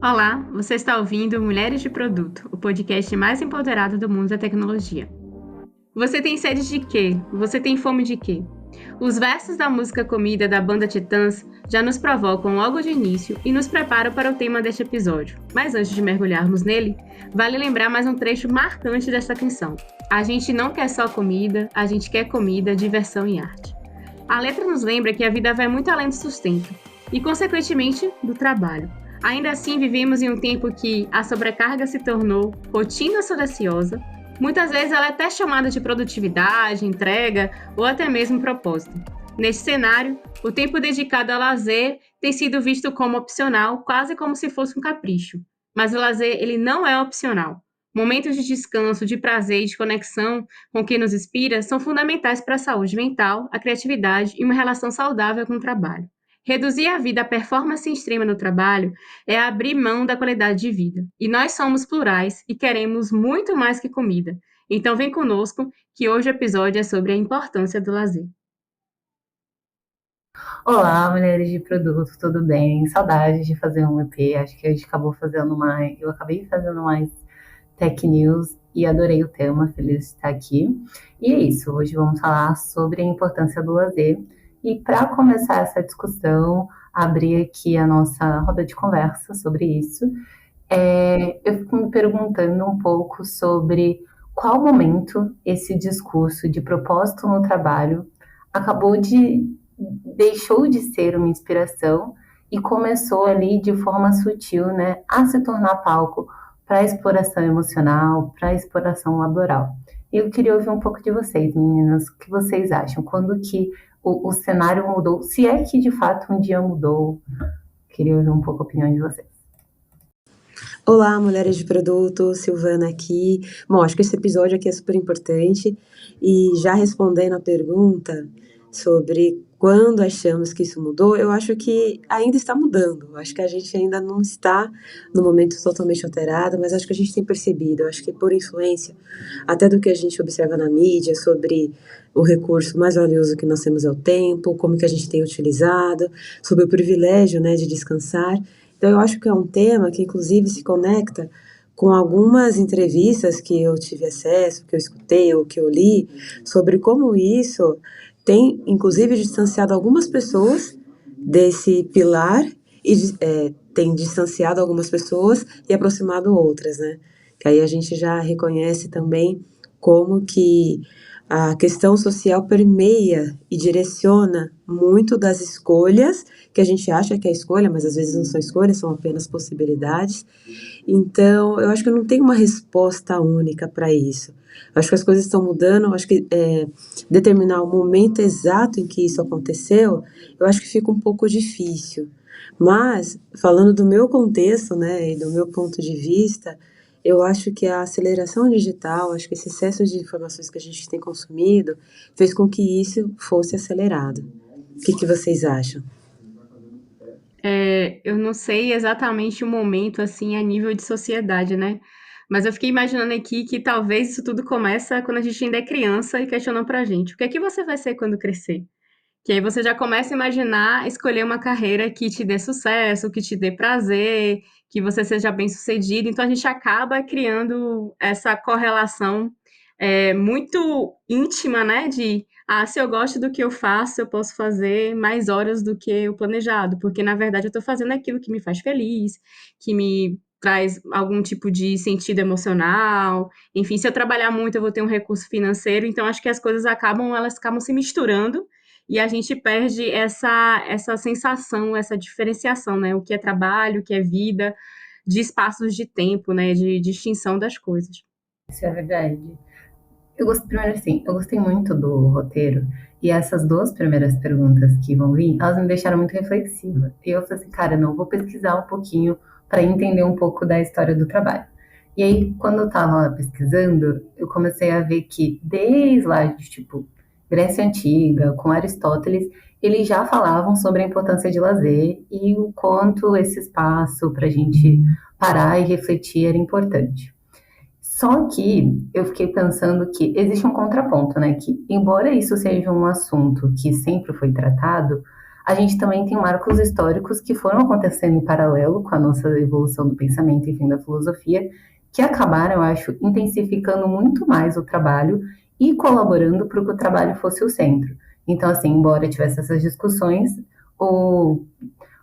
Olá, você está ouvindo Mulheres de Produto, o podcast mais empoderado do mundo da tecnologia. Você tem sede de quê? Você tem fome de quê? Os versos da música Comida da banda Titãs já nos provocam logo de início e nos preparam para o tema deste episódio. Mas antes de mergulharmos nele, vale lembrar mais um trecho marcante desta canção. A gente não quer só comida, a gente quer comida, diversão e arte. A letra nos lembra que a vida vai muito além do sustento e, consequentemente, do trabalho. Ainda assim, vivemos em um tempo que a sobrecarga se tornou rotina silenciosa. Muitas vezes ela é até chamada de produtividade, entrega ou até mesmo propósito. Neste cenário, o tempo dedicado ao lazer tem sido visto como opcional, quase como se fosse um capricho. Mas o lazer, ele não é opcional. Momentos de descanso, de prazer e de conexão com quem nos inspira são fundamentais para a saúde mental, a criatividade e uma relação saudável com o trabalho. Reduzir a vida à performance extrema no trabalho é abrir mão da qualidade de vida. E nós somos plurais e queremos muito mais que comida. Então vem conosco, que hoje o episódio é sobre a importância do lazer. Olá, mulheres de produto, tudo bem? Saudades de fazer um EP. Acho que a gente acabou fazendo mais. Eu acabei fazendo mais Tech News e adorei o tema, feliz de estar aqui. E é isso, hoje vamos falar sobre a importância do lazer. E para começar essa discussão, abrir aqui a nossa roda de conversa sobre isso, eu fico me perguntando um pouco sobre qual momento esse discurso de propósito no trabalho acabou de deixou de ser uma inspiração e começou ali de forma sutil, né, a se tornar palco para exploração emocional, para exploração laboral. E eu queria ouvir um pouco de vocês, meninas, o que vocês acham? Quando que o cenário mudou? Se é que de fato um dia mudou? Queria ouvir um pouco a opinião de vocês. Olá, mulheres de produto, Silvana aqui. Bom, acho que esse episódio aqui é super importante e já respondendo a pergunta sobre quando achamos que isso mudou, eu acho que ainda está mudando. Eu acho que a gente ainda não está no momento totalmente alterado, mas acho que a gente tem percebido. Eu acho que por influência até do que a gente observa na mídia sobre o recurso mais valioso que nós temos é o tempo, como que a gente tem utilizado, sobre o privilégio, né, de descansar. Então, eu acho que é um tema que, inclusive, se conecta com algumas entrevistas que eu tive acesso, que eu escutei ou que eu li, sobre como isso tem, inclusive, distanciado algumas pessoas desse pilar e tem distanciado algumas pessoas e aproximado outras, né? Que aí a gente já reconhece também como que a questão social permeia e direciona muito das escolhas que a gente acha que é escolha, mas às vezes não são escolhas, são apenas possibilidades. Então, eu acho que não tem uma resposta única para isso. Eu acho que as coisas estão mudando, eu acho que determinar o momento exato em que isso aconteceu, eu acho que fica um pouco difícil. Mas, falando do meu contexto, né, e do meu ponto de vista, eu acho que a aceleração digital, acho que esse excesso de informações que a gente tem consumido, fez com que isso fosse acelerado. O que vocês acham? Eu não sei exatamente o momento, assim, a nível de sociedade, né? Mas eu fiquei imaginando aqui que talvez isso tudo começa quando a gente ainda é criança e questionam pra gente, o que é que você vai ser quando crescer? Que aí você já começa a imaginar escolher uma carreira que te dê sucesso, que te dê prazer, que você seja bem-sucedido. Então a gente acaba criando essa correlação muito íntima, né? De se eu gosto do que eu faço, eu posso fazer mais horas do que o planejado, porque na verdade eu estou fazendo aquilo que me faz feliz, que me traz algum tipo de sentido emocional. Enfim, se eu trabalhar muito, eu vou ter um recurso financeiro. Então acho que as coisas elas acabam se misturando e a gente perde essa sensação, essa diferenciação, né? O que é trabalho, o que é vida, de espaços de tempo, né? De distinção das coisas. Isso é verdade. Primeiro assim, eu gostei muito do roteiro e essas duas primeiras perguntas que vão vir, elas me deixaram muito reflexiva. E eu falei assim, cara, não, vou pesquisar um pouquinho para entender um pouco da história do trabalho. E aí, quando eu tava lá pesquisando, eu comecei a ver que desde lá de tipo Grécia Antiga, com Aristóteles, eles já falavam sobre a importância de lazer e o quanto esse espaço para a gente parar e refletir era importante. Só que eu fiquei pensando que existe um contraponto, né? Que, embora isso seja um assunto que sempre foi tratado, a gente também tem marcos históricos que foram acontecendo em paralelo com a nossa evolução do pensamento, enfim, da filosofia, que acabaram, eu acho, intensificando muito mais o trabalho e colaborando para que o trabalho fosse o centro. Então, assim, embora tivesse essas discussões, ou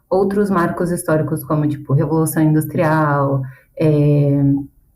outros marcos históricos, como, tipo, Revolução Industrial,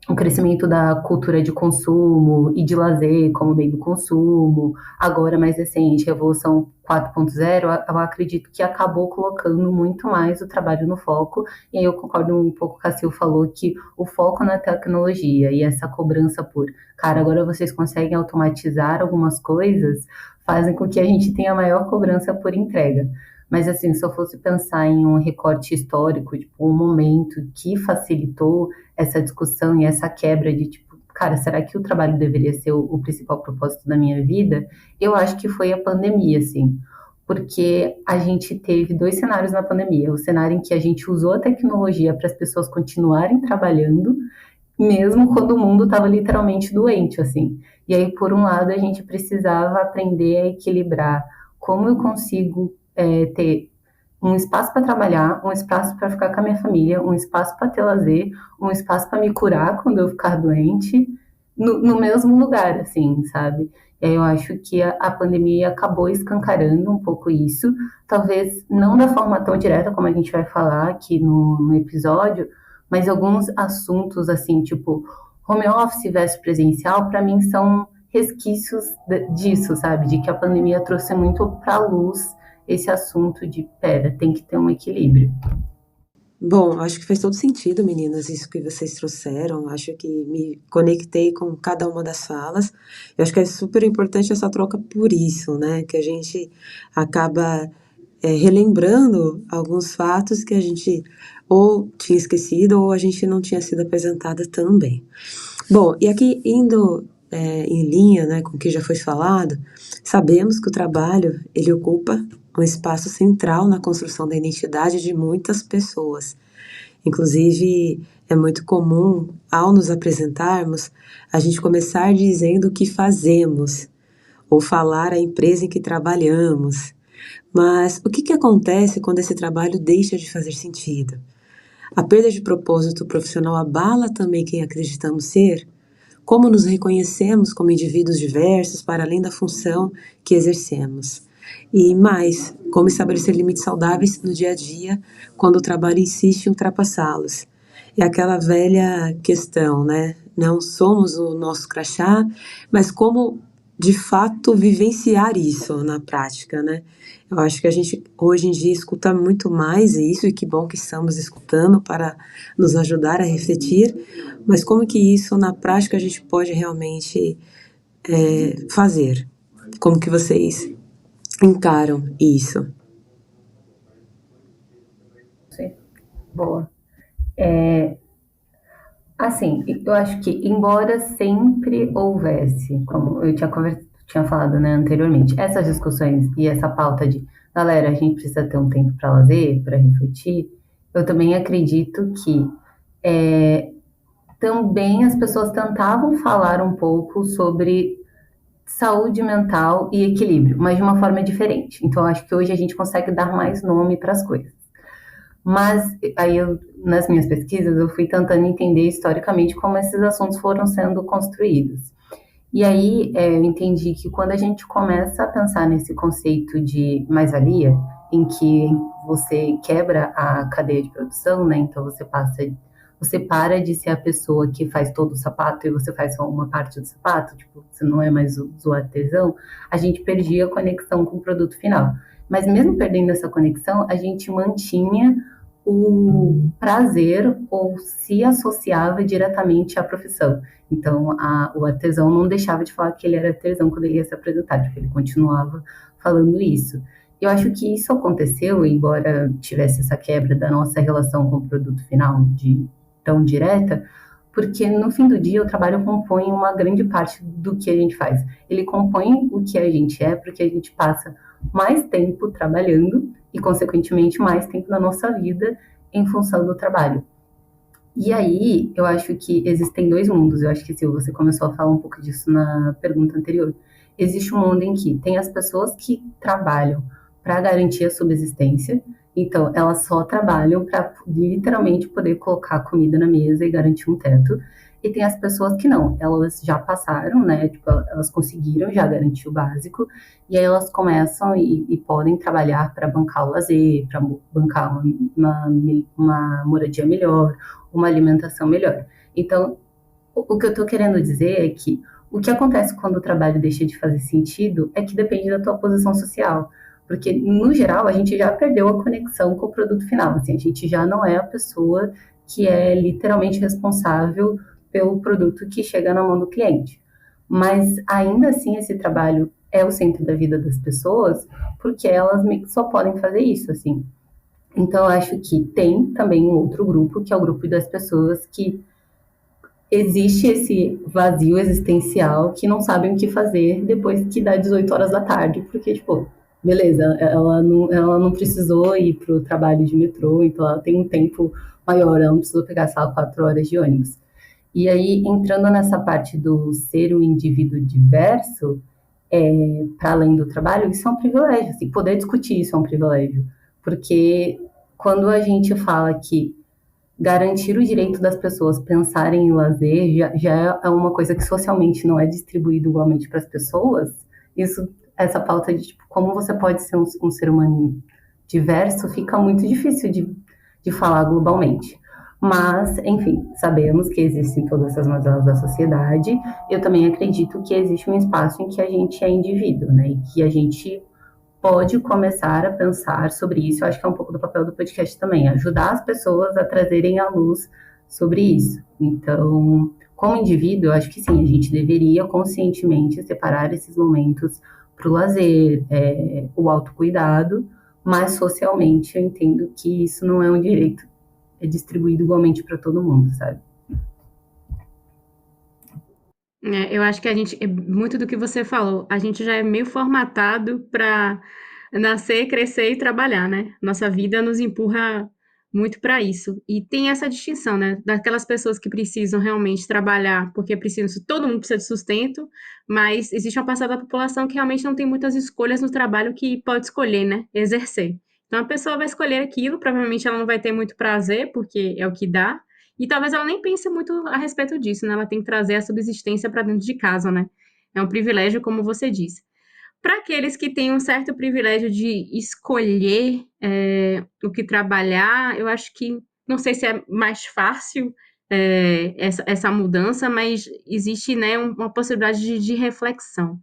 o crescimento da cultura de consumo e de lazer como meio do consumo, agora mais recente, Revolução 4.0, eu acredito que acabou colocando muito mais o trabalho no foco, e aí eu concordo um pouco com a Sil falou que o foco na tecnologia e essa cobrança por, cara, agora vocês conseguem automatizar algumas coisas, fazem com que a gente tenha maior cobrança por entrega. Mas, assim, se eu fosse pensar em um recorte histórico, tipo, um momento que facilitou essa discussão e essa quebra de, tipo, cara, será que o trabalho deveria ser o principal propósito da minha vida? Eu acho que foi a pandemia, assim. Porque a gente teve dois cenários na pandemia. O cenário em que a gente usou a tecnologia para as pessoas continuarem trabalhando, mesmo quando o mundo estava literalmente doente, assim. E aí, por um lado, a gente precisava aprender a equilibrar como eu consigo ter um espaço para trabalhar, um espaço para ficar com a minha família, um espaço para ter lazer, um espaço para me curar quando eu ficar doente, no mesmo lugar, assim, sabe? E aí eu acho que a pandemia acabou escancarando um pouco isso, talvez não da forma tão direta como a gente vai falar aqui no episódio, mas alguns assuntos, assim, tipo, home office versus presencial, para mim são resquícios disso, sabe? De que a pandemia trouxe muito para a luz esse assunto de, pera, tem que ter um equilíbrio. Bom, acho que faz todo sentido, meninas, isso que vocês trouxeram. Acho que me conectei com cada uma das falas. Eu acho que é super importante essa troca por isso, né? Que a gente acaba relembrando alguns fatos que a gente ou tinha esquecido ou a gente não tinha sido apresentada também. Bom, e aqui indo em linha, né, com o que já foi falado, sabemos que o trabalho ele ocupa um espaço central na construção da identidade de muitas pessoas. Inclusive, é muito comum, ao nos apresentarmos, a gente começar dizendo o que fazemos, ou falar a empresa em que trabalhamos. Mas o que acontece quando esse trabalho deixa de fazer sentido? A perda de propósito profissional abala também quem acreditamos ser? Como nos reconhecemos como indivíduos diversos para além da função que exercemos? E mais, como estabelecer limites saudáveis no dia a dia quando o trabalho insiste em ultrapassá-los? É aquela velha questão, né? Não somos o nosso crachá, mas como de fato vivenciar isso na prática, né? Eu acho que a gente hoje em dia escuta muito mais isso, e que bom que estamos escutando para nos ajudar a refletir, mas como que isso na prática a gente pode realmente fazer? Como que vocês encaram isso? Sim. Boa. Assim, eu acho que, embora sempre houvesse, como eu tinha falado, né, anteriormente, essas discussões e essa pauta de, galera, a gente precisa ter um tempo para lazer, para refletir, eu também acredito que também as pessoas tentavam falar um pouco sobre saúde mental e equilíbrio, mas de uma forma diferente. Então, eu acho que hoje a gente consegue dar mais nome para as coisas. Mas aí nas minhas pesquisas eu fui tentando entender historicamente como esses assuntos foram sendo construídos. E aí eu entendi que quando a gente começa a pensar nesse conceito de mais-valia, em que você quebra a cadeia de produção, né? Então você para de ser a pessoa que faz todo o sapato e você faz só uma parte do sapato, tipo, você não é mais o artesão, a gente perdia a conexão com o produto final. Mas mesmo perdendo essa conexão, a gente mantinha o prazer ou se associava diretamente à profissão. Então, o artesão não deixava de falar que ele era artesão quando ele ia se apresentar, tipo, ele continuava falando isso. Eu acho que isso aconteceu, embora tivesse essa quebra da nossa relação com o produto final tão direta, porque no fim do dia o trabalho compõe uma grande parte do que a gente faz. Ele compõe o que a gente é, porque a gente passa mais tempo trabalhando e, consequentemente, mais tempo na nossa vida em função do trabalho. E aí, eu acho que existem dois mundos. Eu acho que, se você começou a falar um pouco disso na pergunta anterior. Existe um mundo em que tem as pessoas que trabalham para garantir a subsistência. Então, elas só trabalham para literalmente poder colocar comida na mesa e garantir um teto. E tem as pessoas que não, elas já passaram, né? Tipo, elas conseguiram já garantir o básico, e aí elas começam e podem trabalhar para bancar o lazer, para bancar uma moradia melhor, uma alimentação melhor. Então, o que eu estou querendo dizer é que o que acontece quando o trabalho deixa de fazer sentido é que depende da tua posição social. Porque, no geral, a gente já perdeu a conexão com o produto final. Assim, a gente já não é a pessoa que é literalmente responsável pelo produto que chega na mão do cliente. Mas, ainda assim, esse trabalho é o centro da vida das pessoas, porque elas só podem fazer isso, assim. Então, eu acho que tem também um outro grupo, que é o grupo das pessoas que existe esse vazio existencial, que não sabem o que fazer depois que dá 18 horas da tarde, porque, tipo, beleza, ela não precisou ir para o trabalho de metrô, então ela tem um tempo maior, ela não precisou pegar, sei lá, 4 horas de ônibus. E aí, entrando nessa parte do ser um indivíduo diverso, para além do trabalho, isso é um privilégio, assim, poder discutir isso é um privilégio, porque quando a gente fala que garantir o direito das pessoas pensarem em lazer já é uma coisa que socialmente não é distribuído igualmente para as pessoas. Essa pauta de tipo, como você pode ser um ser humano diverso fica muito difícil de falar globalmente. Mas, enfim, sabemos que existem todas essas mazelas da sociedade. Eu também acredito que existe um espaço em que a gente é indivíduo, né? E que a gente pode começar a pensar sobre isso. Eu acho que é um pouco do papel do podcast também, ajudar as pessoas a trazerem à luz sobre isso. Então, como indivíduo, eu acho que sim, a gente deveria conscientemente separar esses momentos para o lazer, o autocuidado, mas socialmente eu entendo que isso não é um direito, é distribuído igualmente para todo mundo, sabe? Eu acho que a gente, muito do que você falou, a gente já é meio formatado para nascer, crescer e trabalhar, né? Nossa vida nos empurra muito para isso. E tem essa distinção, né? Daquelas pessoas que precisam realmente trabalhar, porque precisam, todo mundo precisa de sustento, mas existe uma parcela da população que realmente não tem muitas escolhas no trabalho que pode escolher, né? Exercer. Então a pessoa vai escolher aquilo, provavelmente ela não vai ter muito prazer, porque é o que dá, e talvez ela nem pense muito a respeito disso, né? Ela tem que trazer a subsistência para dentro de casa, né? É um privilégio, como você disse. Para aqueles que têm um certo privilégio de escolher o que trabalhar, eu acho que, não sei se é mais fácil essa mudança, mas existe, né, uma possibilidade de reflexão.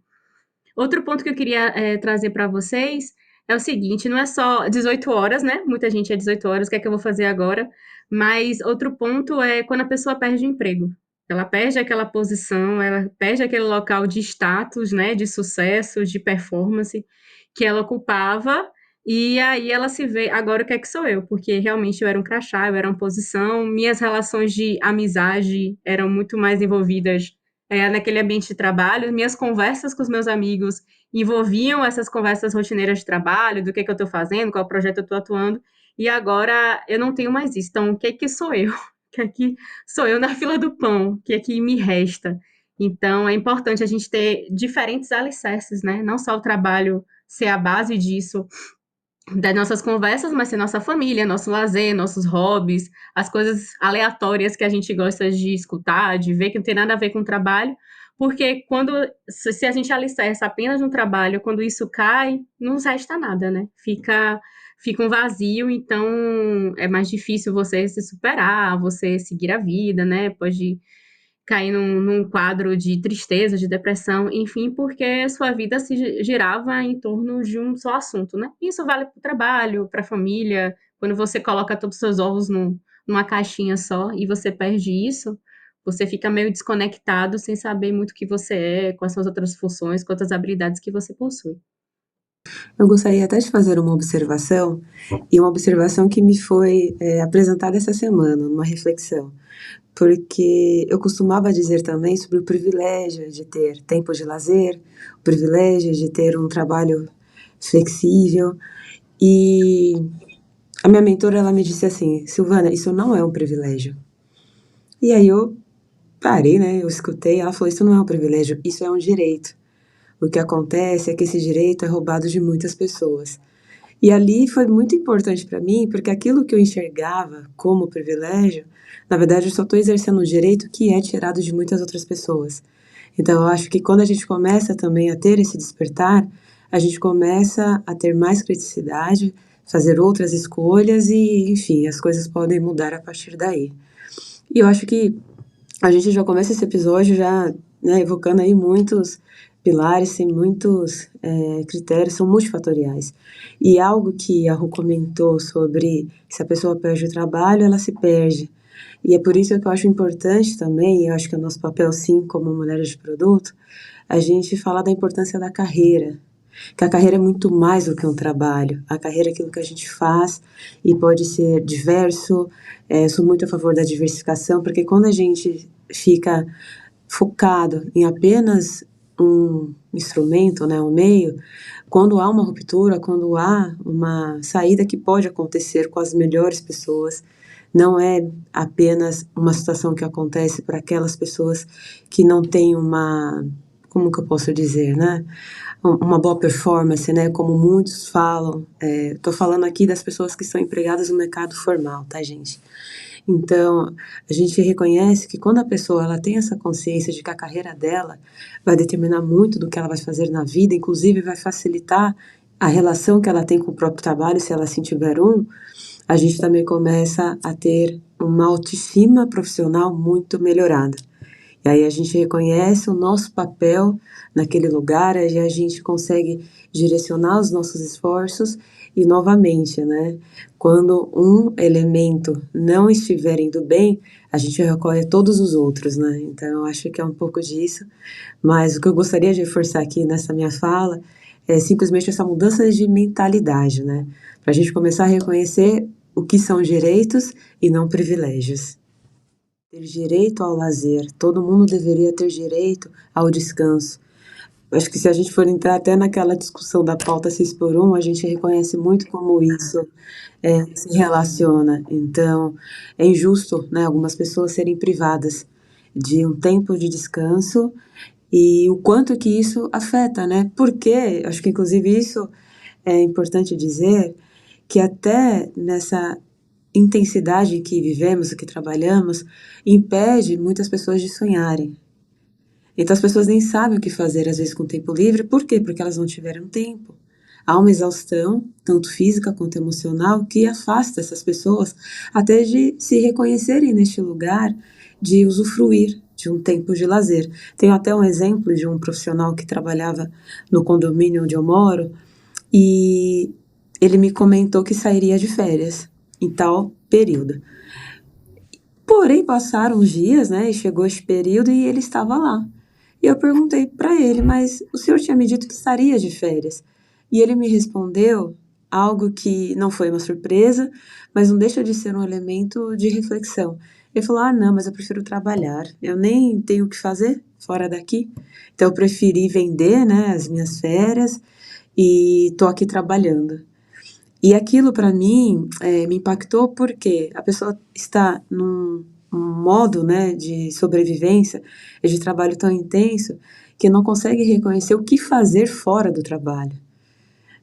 Outro ponto que eu queria trazer para vocês é o seguinte, não é só 18 horas, né? Muita gente é 18 horas, o que é que eu vou fazer agora? Mas outro ponto é quando a pessoa perde o emprego. Ela perde aquela posição, ela perde aquele local de status, né, de sucesso, de performance que ela ocupava, e aí ela se vê, agora o que é que sou eu? Porque realmente eu era um crachá, eu era uma posição, minhas relações de amizade eram muito mais envolvidas naquele ambiente de trabalho, minhas conversas com os meus amigos envolviam essas conversas rotineiras de trabalho, do que eu estou fazendo, qual projeto eu estou atuando, e agora eu não tenho mais isso. Então, o que é que sou eu? O que é que sou eu na fila do pão? O que é que me resta? Então, é importante a gente ter diferentes alicerces, né? Não só o trabalho ser a base disso, das nossas conversas, mas ser nossa família, nosso lazer, nossos hobbies, as coisas aleatórias que a gente gosta de escutar, de ver, que não tem nada a ver com o trabalho, porque se a gente alicerça apenas no trabalho, quando isso cai, não nos resta nada, né? Fica um vazio, então é mais difícil você se superar, você seguir a vida, né? Pode cair num quadro de tristeza, de depressão, enfim, porque a sua vida se girava em torno de um só assunto, né? Isso vale para o trabalho, para a família, quando você coloca todos os seus ovos numa caixinha só e você perde isso, você fica meio desconectado, sem saber muito o que você é, quais são as outras funções, quantas habilidades que você possui. Eu gostaria até de fazer uma observação, e uma observação que me foi apresentada essa semana, numa reflexão, porque eu costumava dizer também sobre o privilégio de ter tempo de lazer, o privilégio de ter um trabalho flexível, e a minha mentora, ela me disse assim: Silvana, isso não é um privilégio. E aí eu parei, né, eu escutei, ela falou: isso não é um privilégio, isso é um direito. O que acontece é que esse direito é roubado de muitas pessoas. E ali foi muito importante para mim, porque aquilo que eu enxergava como privilégio, na verdade eu só estou exercendo um direito que é tirado de muitas outras pessoas. Então eu acho que quando a gente começa também a ter esse despertar, a gente começa a ter mais criticidade, fazer outras escolhas e, enfim, as coisas podem mudar a partir daí. E eu acho que a gente já começa esse episódio já, né, evocando aí muitos pilares, tem muitos critérios, são multifatoriais. E algo que a Ru comentou sobre se a pessoa perde o trabalho, ela se perde. E é por isso que eu acho importante também, eu acho que é o nosso papel sim, como mulheres de produto, a gente falar da importância da carreira. Que a carreira é muito mais do que um trabalho. A carreira é aquilo que a gente faz e pode ser diverso. Sou muito a favor da diversificação, porque quando a gente fica focado em apenas um instrumento, né, um meio, quando há uma ruptura, quando há uma saída que pode acontecer com as melhores pessoas, não é apenas uma situação que acontece para aquelas pessoas que não têm uma, como que eu posso dizer, né, uma boa performance, né, como muitos falam. Tô falando aqui das pessoas que são empregadas no mercado formal, tá, gente? Então, a gente reconhece que quando a pessoa ela tem essa consciência de que a carreira dela vai determinar muito do que ela vai fazer na vida, inclusive vai facilitar a relação que ela tem com o próprio trabalho, se ela assim tiver a gente também começa a ter uma autoestima profissional muito melhorada. E aí a gente reconhece o nosso papel naquele lugar, aí a gente consegue direcionar os nossos esforços e, novamente, né, quando um elemento não estiver indo bem, a gente recorre a todos os outros, né? Então eu acho que é um pouco disso, mas o que eu gostaria de reforçar aqui nessa minha fala é simplesmente essa mudança de mentalidade, né? Para a gente começar a reconhecer o que são direitos e não privilégios. Ter direito ao lazer, todo mundo deveria ter direito ao descanso. Acho que se a gente for entrar até naquela discussão da pauta 6x1, a gente reconhece muito como isso se relaciona. Então, é injusto, né, algumas pessoas serem privadas de um tempo de descanso e o quanto que isso afeta, né? Porque, acho que inclusive isso é importante dizer, que até nessa intensidade que vivemos, que trabalhamos, impede muitas pessoas de sonharem. Então as pessoas nem sabem o que fazer às vezes com o tempo livre, por quê? Porque elas não tiveram tempo. Há uma exaustão, tanto física quanto emocional, que afasta essas pessoas até de se reconhecerem neste lugar, de usufruir de um tempo de lazer. Tenho até um exemplo de um profissional que trabalhava no condomínio onde eu moro, e ele me comentou que sairia de férias em tal período. Porém, passaram uns dias, né, e chegou esse período e ele estava lá. E eu perguntei para ele, mas o senhor tinha me dito que estaria de férias. E ele me respondeu algo que não foi uma surpresa, mas não deixa de ser um elemento de reflexão. Ele falou, não, mas eu prefiro trabalhar. Eu nem tenho o que fazer fora daqui. Então eu preferi vender, né, as minhas férias e tô aqui trabalhando. E aquilo para mim me impactou porque a pessoa está num modo, né, de sobrevivência e de trabalho tão intenso que não consegue reconhecer o que fazer fora do trabalho.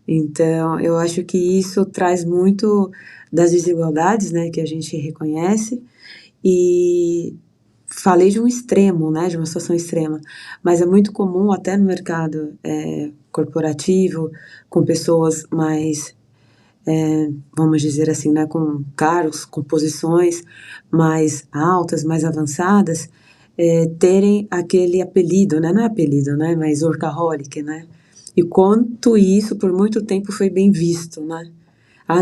Então, eu acho que isso traz muito das desigualdades, né, que a gente reconhece, e falei de um extremo, né, de uma situação extrema, mas é muito comum até no mercado corporativo, com pessoas mais vamos dizer assim, né, com cargos, com posições mais altas, mais avançadas, terem aquele apelido, né, não é apelido, né, mas workaholic, né, e quanto isso por muito tempo foi bem visto, né,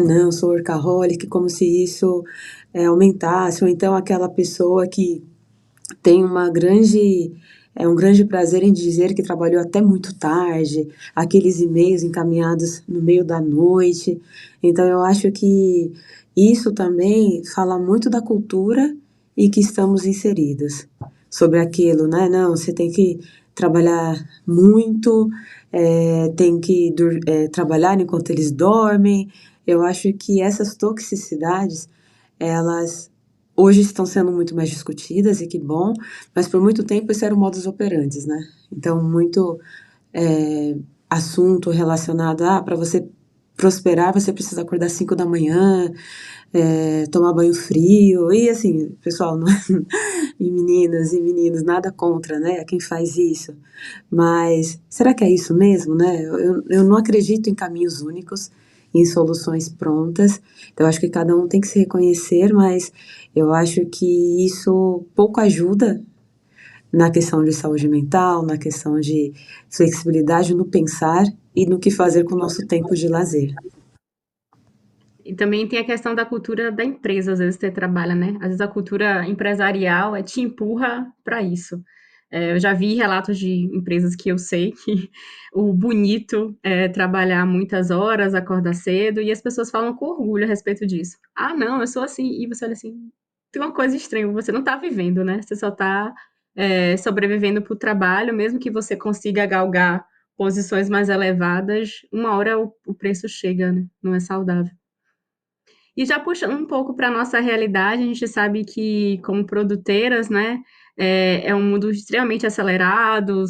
não, sou workaholic, como se isso aumentasse, ou então aquela pessoa que tem um grande prazer em dizer que trabalhou até muito tarde, aqueles e-mails encaminhados no meio da noite. Então eu acho que isso também fala muito da cultura em que estamos inseridos. Sobre aquilo, né? Não, você tem que trabalhar muito, tem que trabalhar enquanto eles dormem. Eu acho que essas toxicidades, elas hoje estão sendo muito mais discutidas, e que bom, mas por muito tempo isso era o modus operandi, né? Então, muito assunto relacionado para você prosperar, você precisa acordar às 5 da manhã, tomar banho frio, e assim, pessoal, não, e meninas e meninos, nada contra, né, quem faz isso, mas será que é isso mesmo, né? Eu não acredito em caminhos únicos, em soluções prontas, então eu acho que cada um tem que se reconhecer, mas eu acho que isso pouco ajuda na questão de saúde mental, na questão de flexibilidade no pensar e no que fazer com o nosso tempo de lazer. E também tem a questão da cultura da empresa, às vezes você trabalha, né? Às vezes a cultura empresarial te empurra para isso. Eu já vi relatos de empresas que eu sei que o bonito é trabalhar muitas horas, acordar cedo, e as pessoas falam com orgulho a respeito disso. Ah, não, eu sou assim. E você olha assim, tem uma coisa estranha, você não está vivendo, né? Você só está sobrevivendo para o trabalho, mesmo que você consiga galgar posições mais elevadas, uma hora o preço chega, né? Não é saudável. E já puxando um pouco para a nossa realidade, a gente sabe que, como produteiras, né, é um mundo extremamente acelerado,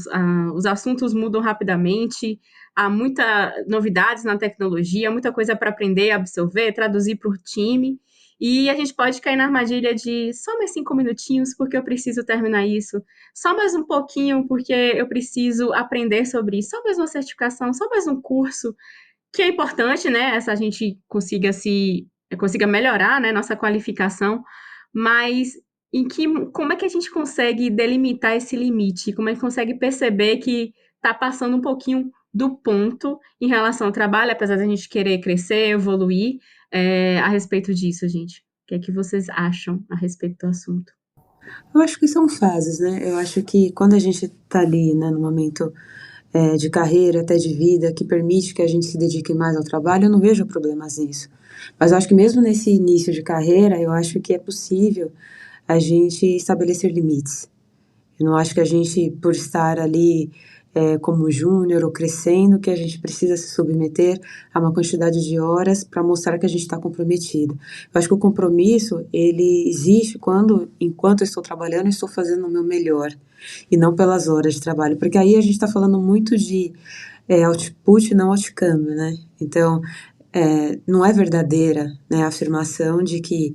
os assuntos mudam rapidamente, há muitas novidades na tecnologia, muita coisa para aprender, absorver, traduzir para o time, e a gente pode cair na armadilha de só mais 5 minutinhos, porque eu preciso terminar isso, só mais um pouquinho, porque eu preciso aprender sobre isso, só mais uma certificação, só mais um curso, que é importante, né, essa a gente consiga melhorar, né, nossa qualificação, mas como é que a gente consegue delimitar esse limite? Como é que consegue perceber que está passando um pouquinho do ponto em relação ao trabalho, apesar da gente querer crescer, evoluir, a respeito disso, gente? O que é que vocês acham a respeito do assunto? Eu acho que são fases, né? Eu acho que quando a gente está ali, né, no momento de carreira, até de vida, que permite que a gente se dedique mais ao trabalho, eu não vejo problemas nisso. Mas eu acho que mesmo nesse início de carreira, eu acho que é possível a gente estabelecer limites. Eu não acho que a gente, por estar ali como júnior ou crescendo, que a gente precisa se submeter a uma quantidade de horas para mostrar que a gente está comprometido. Eu acho que o compromisso, ele existe enquanto eu estou trabalhando, eu estou fazendo o meu melhor, e não pelas horas de trabalho, porque aí a gente está falando muito de output e não outcome, né? Então, não é verdadeira, né, a afirmação de que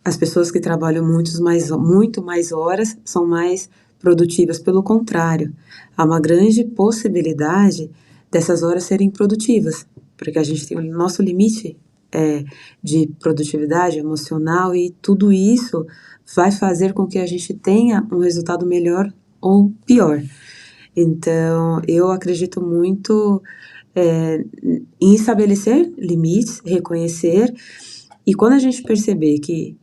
as pessoas que trabalham muito mais horas são mais produtivas. Pelo contrário, há uma grande possibilidade dessas horas serem produtivas, porque a gente tem o nosso limite de produtividade emocional e tudo isso vai fazer com que a gente tenha um resultado melhor ou pior. Então, eu acredito muito em estabelecer limites, reconhecer, e quando a gente perceber que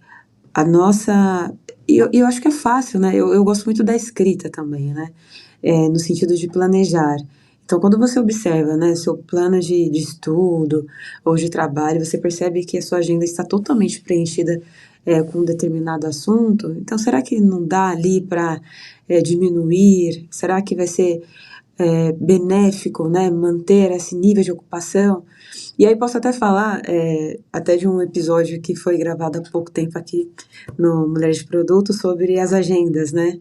a nossa. Eu acho que é fácil, né? Eu gosto muito da escrita também, né? No sentido de planejar. Então, quando você observa, né, seu plano de estudo ou de trabalho, você percebe que a sua agenda está totalmente preenchida com um determinado assunto. Então, será que não dá ali para diminuir? Será que vai ser benéfico, né, manter esse nível de ocupação? E aí posso até falar até de um episódio que foi gravado há pouco tempo aqui no Mulheres de Produto sobre as agendas, né?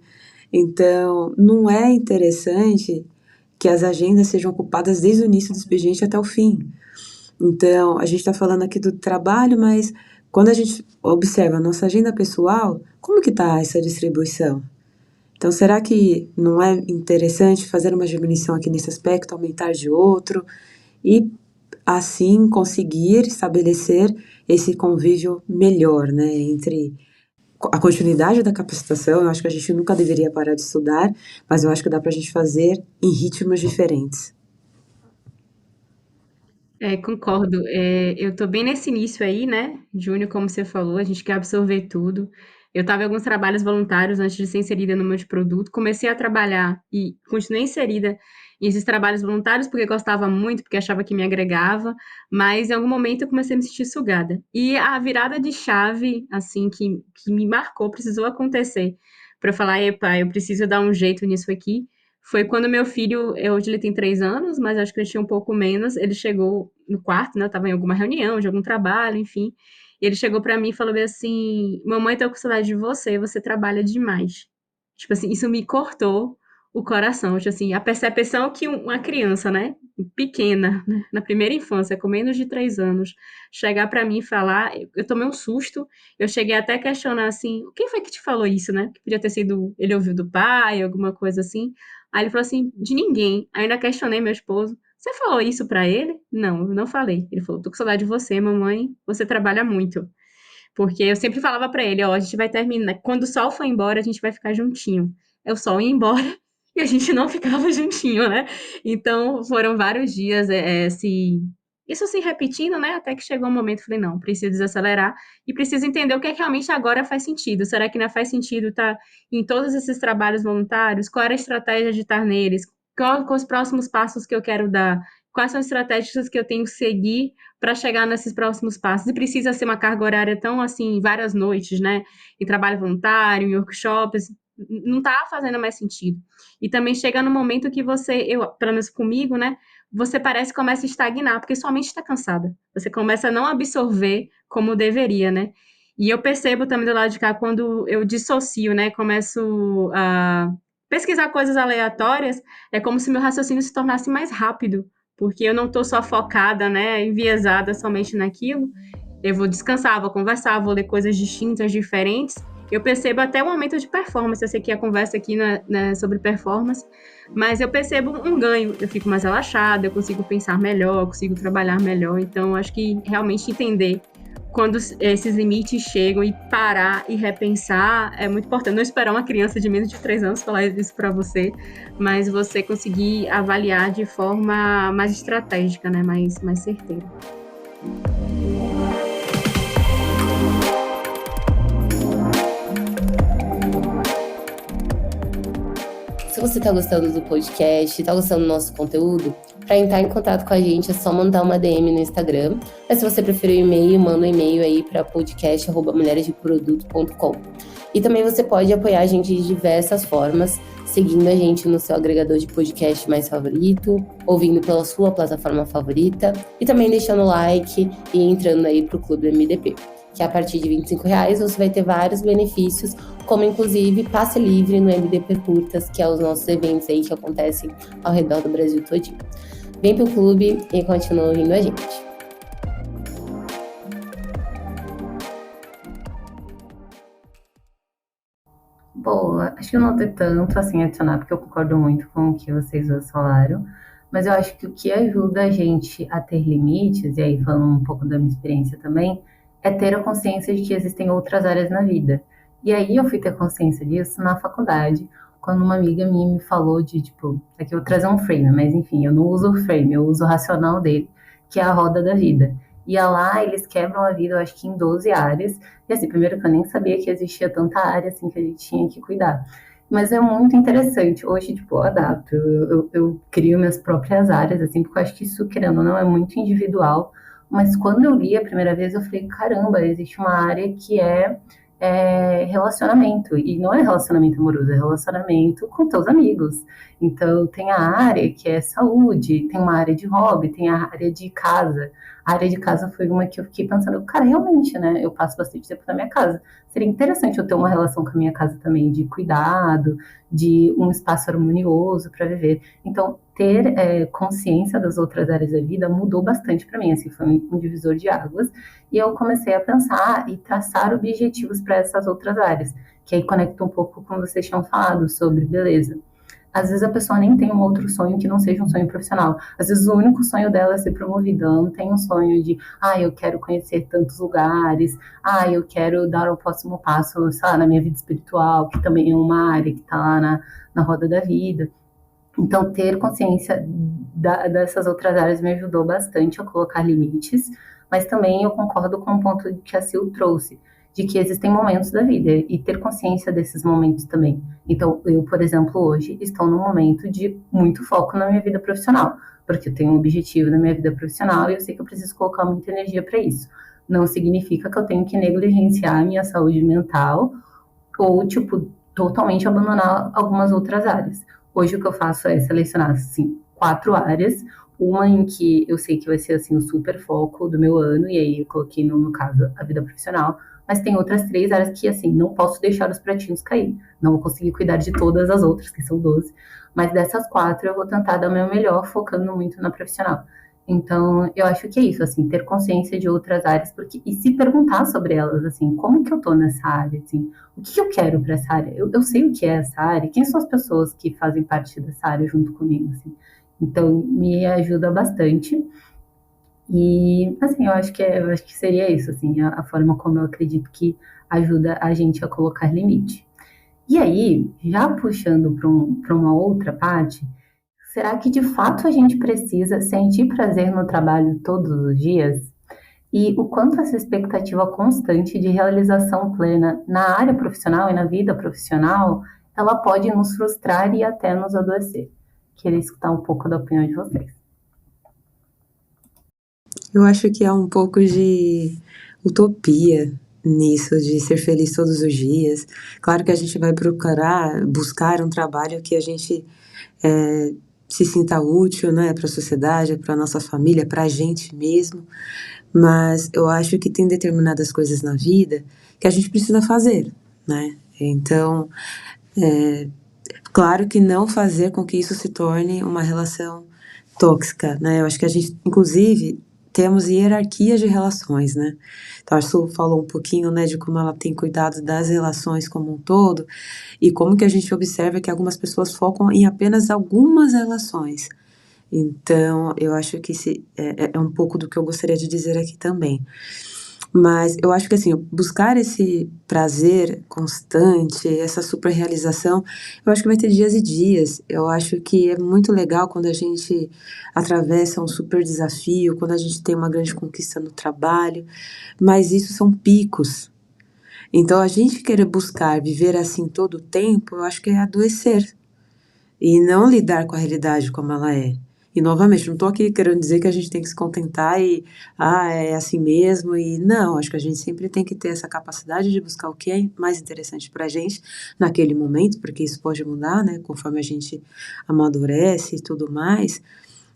Então, não é interessante que as agendas sejam ocupadas desde o início do expediente até o fim. Então, a gente está falando aqui do trabalho, mas quando a gente observa a nossa agenda pessoal, como que está essa distribuição? Então, será que não é interessante fazer uma diminuição aqui nesse aspecto, aumentar de outro e assim conseguir estabelecer esse convívio melhor, né, entre a continuidade da capacitação? Eu acho que a gente nunca deveria parar de estudar, mas eu acho que dá para a gente fazer em ritmos diferentes. Concordo. Eu estou bem nesse início aí, né, Júnior, como você falou, a gente quer absorver tudo. Eu estava em alguns trabalhos voluntários antes de ser inserida no multiproduto, comecei a trabalhar e continuei inserida nesses trabalhos voluntários porque gostava muito, porque achava que me agregava, mas em algum momento eu comecei a me sentir sugada. E a virada de chave, assim, que me marcou, precisou acontecer para eu falar, epa, eu preciso dar um jeito nisso aqui, foi quando meu filho, hoje ele tem 3 anos, mas acho que ele tinha um pouco menos. Ele chegou no quarto, né? Eu tava em alguma reunião, de algum trabalho, enfim. E ele chegou pra mim e falou bem assim: Mamãe, tô com saudade de você, você trabalha demais. Tipo assim, isso me cortou o coração. Acho assim, a percepção que uma criança, né, pequena, né, na primeira infância, com menos de 3 anos, chegar para mim e falar, eu tomei um susto, eu cheguei até a questionar assim, quem foi que te falou isso, né? Que podia ter sido, ele ouviu do pai, alguma coisa assim. Aí ele falou assim, de ninguém. Aí eu ainda questionei meu esposo, você falou isso para ele? Não, eu não falei. Ele falou, tô com saudade de você, mamãe, você trabalha muito. Porque eu sempre falava para ele, ó, a gente vai terminar, quando o sol for embora, a gente vai ficar juntinho. É o sol ia embora e a gente não ficava juntinho, né? Então, foram vários dias, isso se repetindo, né? Até que chegou um momento, eu falei, não, preciso desacelerar e preciso entender o que é que realmente agora faz sentido. Será que não faz sentido estar em todos esses trabalhos voluntários? Qual era a estratégia de estar neles? Quais os próximos passos que eu quero dar? Quais são as estratégias que eu tenho que seguir para chegar nesses próximos passos? E precisa ser uma carga horária tão assim, várias noites, né? Em trabalho voluntário, em workshops, não está fazendo mais sentido. E também chega no momento que pelo menos comigo, né? Você parece que começa a estagnar, porque sua mente está cansada. Você começa a não absorver como deveria, né? E eu percebo também do lado de cá, quando eu dissocio, né? Começo a pesquisar coisas aleatórias, é como se meu raciocínio se tornasse mais rápido, porque eu não estou só focada, né? Enviesada somente naquilo. Eu vou descansar, vou conversar, vou ler coisas distintas, diferentes. Eu percebo até um aumento de performance. Eu sei que a conversa aqui né, sobre performance, mas eu percebo um ganho. Eu fico mais relaxada, eu consigo pensar melhor, eu consigo trabalhar melhor. Então, acho que realmente entender quando esses limites chegam e parar e repensar é muito importante. Não esperar uma criança de menos de 3 anos falar isso para você, mas você conseguir avaliar de forma mais estratégica, né? mais certeira. Se você está gostando do podcast, está gostando do nosso conteúdo, para entrar em contato com a gente é só mandar uma DM no Instagram. Mas se você preferir o e-mail, manda um e-mail aí para podcast@mulheresdeproduto.com. E também você pode apoiar a gente de diversas formas, seguindo a gente no seu agregador de podcast mais favorito, ouvindo pela sua plataforma favorita e também deixando like e entrando aí para o Clube MDP, que a partir de R$25 você vai ter vários benefícios, como inclusive passe livre no MDP Curtas, que é os nossos eventos aí que acontecem ao redor do Brasil todinho. Vem pro clube e continua ouvindo a gente. Bom, acho que eu não tenho tanto assim adicionar, porque eu concordo muito com o que vocês dois falaram, mas eu acho que o que ajuda a gente a ter limites, e aí falando um pouco da minha experiência também, é ter a consciência de que existem outras áreas na vida. E aí eu fui ter consciência disso na faculdade, quando uma amiga minha me falou de, tipo, aqui eu vou trazer um frame, mas enfim, eu não uso o frame, eu uso o racional dele, que é a roda da vida. E lá eles quebram a vida, eu acho que em 12 áreas. E assim, primeiro que eu nem sabia que existia tanta área assim que a gente tinha que cuidar. Mas é muito interessante. Hoje, tipo, eu adapto, eu crio minhas próprias áreas, assim, porque eu acho que isso, querendo ou não, é muito individual. Mas quando eu li a primeira vez, eu falei, caramba, existe uma área que é relacionamento. E não é relacionamento amoroso, é relacionamento com teus amigos. Então, tem a área que é saúde, tem uma área de hobby, tem a área de casa. A área de casa foi uma que eu fiquei pensando, cara, realmente, né? Eu passo bastante tempo na minha casa. Seria interessante eu ter uma relação com a minha casa também, de cuidado, de um espaço harmonioso para viver. Então, ter consciência das outras áreas da vida mudou bastante para mim, assim, foi um divisor de águas. E eu comecei a pensar e traçar objetivos para essas outras áreas, que aí conecta um pouco com o que vocês tinham falado sobre beleza. Às vezes a pessoa nem tem um outro sonho que não seja um sonho profissional. Às vezes o único sonho dela é ser promovida. Ela não tem um sonho de, eu quero conhecer tantos lugares, eu quero dar o próximo passo, sei lá, na minha vida espiritual, que também é uma área que está lá na roda da vida. Então, ter consciência dessas outras áreas me ajudou bastante a colocar limites, mas também eu concordo com o ponto que a Sil trouxe, de que existem momentos da vida e ter consciência desses momentos também. Então, eu, por exemplo, hoje estou num momento de muito foco na minha vida profissional, porque eu tenho um objetivo na minha vida profissional e eu sei que eu preciso colocar muita energia para isso. Não significa que eu tenho que negligenciar a minha saúde mental ou, tipo, totalmente abandonar algumas outras áreas. Hoje o que eu faço é selecionar, assim, 4 áreas, uma em que eu sei que vai ser, assim, o super foco do meu ano, e aí eu coloquei, no caso, a vida profissional, mas tem outras 3 áreas que, assim, não posso deixar os pratinhos cair. Não vou conseguir cuidar de todas as outras, que são 12, mas dessas 4 eu vou tentar dar o meu melhor, focando muito na profissional. Então, eu acho que é isso, assim, ter consciência de outras áreas, porque e se perguntar sobre elas, assim, como que eu tô nessa área, assim, o que eu quero para essa área? Eu sei o que é essa área, quem são as pessoas que fazem parte dessa área junto comigo, assim. Então, me ajuda bastante. E, assim, eu acho que seria isso, assim, a forma como eu acredito que ajuda a gente a colocar limite. E aí, já puxando para uma outra parte, será que de fato a gente precisa sentir prazer no trabalho todos os dias? E o quanto essa expectativa constante de realização plena na área profissional e na vida profissional, ela pode nos frustrar e até nos adoecer? Queria escutar um pouco da opinião de vocês. Eu acho que há um pouco de utopia nisso, de ser feliz todos os dias. Claro que a gente vai buscar um trabalho que a gente se sinta útil, né, para a sociedade, para a nossa família, para a gente mesmo. Mas eu acho que tem determinadas coisas na vida que a gente precisa fazer, né? Então, claro que não fazer com que isso se torne uma relação tóxica, né? Eu acho que a gente, inclusive, temos hierarquias de relações, né? Então, a Su falou um pouquinho, né, de como ela tem cuidado das relações como um todo e como que a gente observa que algumas pessoas focam em apenas algumas relações. Então, eu acho que é um pouco do que eu gostaria de dizer aqui também. Mas eu acho que, assim, buscar esse prazer constante, essa superrealização, eu acho que vai ter dias e dias. Eu acho que é muito legal quando a gente atravessa um super desafio, quando a gente tem uma grande conquista no trabalho, mas isso são picos. Então, a gente querer buscar viver assim todo o tempo, eu acho que é adoecer e não lidar com a realidade como ela é. E novamente, não estou aqui querendo dizer que a gente tem que se contentar é assim mesmo, e não, acho que a gente sempre tem que ter essa capacidade de buscar o que é mais interessante para a gente naquele momento, porque isso pode mudar, né, conforme a gente amadurece e tudo mais,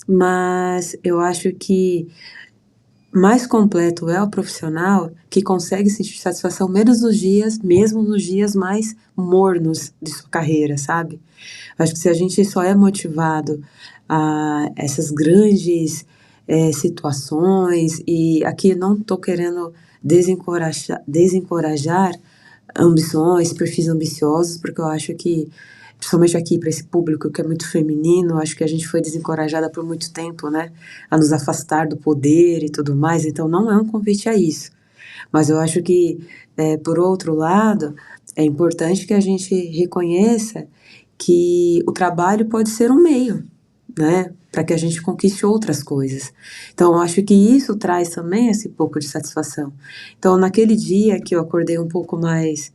mas eu acho que mais completo é o profissional que consegue sentir satisfação mesmo nos dias mais mornos de sua carreira, sabe? Acho que se a gente só é motivado a essas grandes situações, e aqui não estou querendo desencorajar ambições, perfis ambiciosos, porque eu acho que, principalmente aqui para esse público que é muito feminino, acho que a gente foi desencorajada por muito tempo, né, a nos afastar do poder e tudo mais, então não é um convite a isso. Mas eu acho que, por outro lado, é importante que a gente reconheça que o trabalho pode ser um meio, né, para que a gente conquiste outras coisas. Então, eu acho que isso traz também esse pouco de satisfação. Então, naquele dia que eu acordei um pouco mais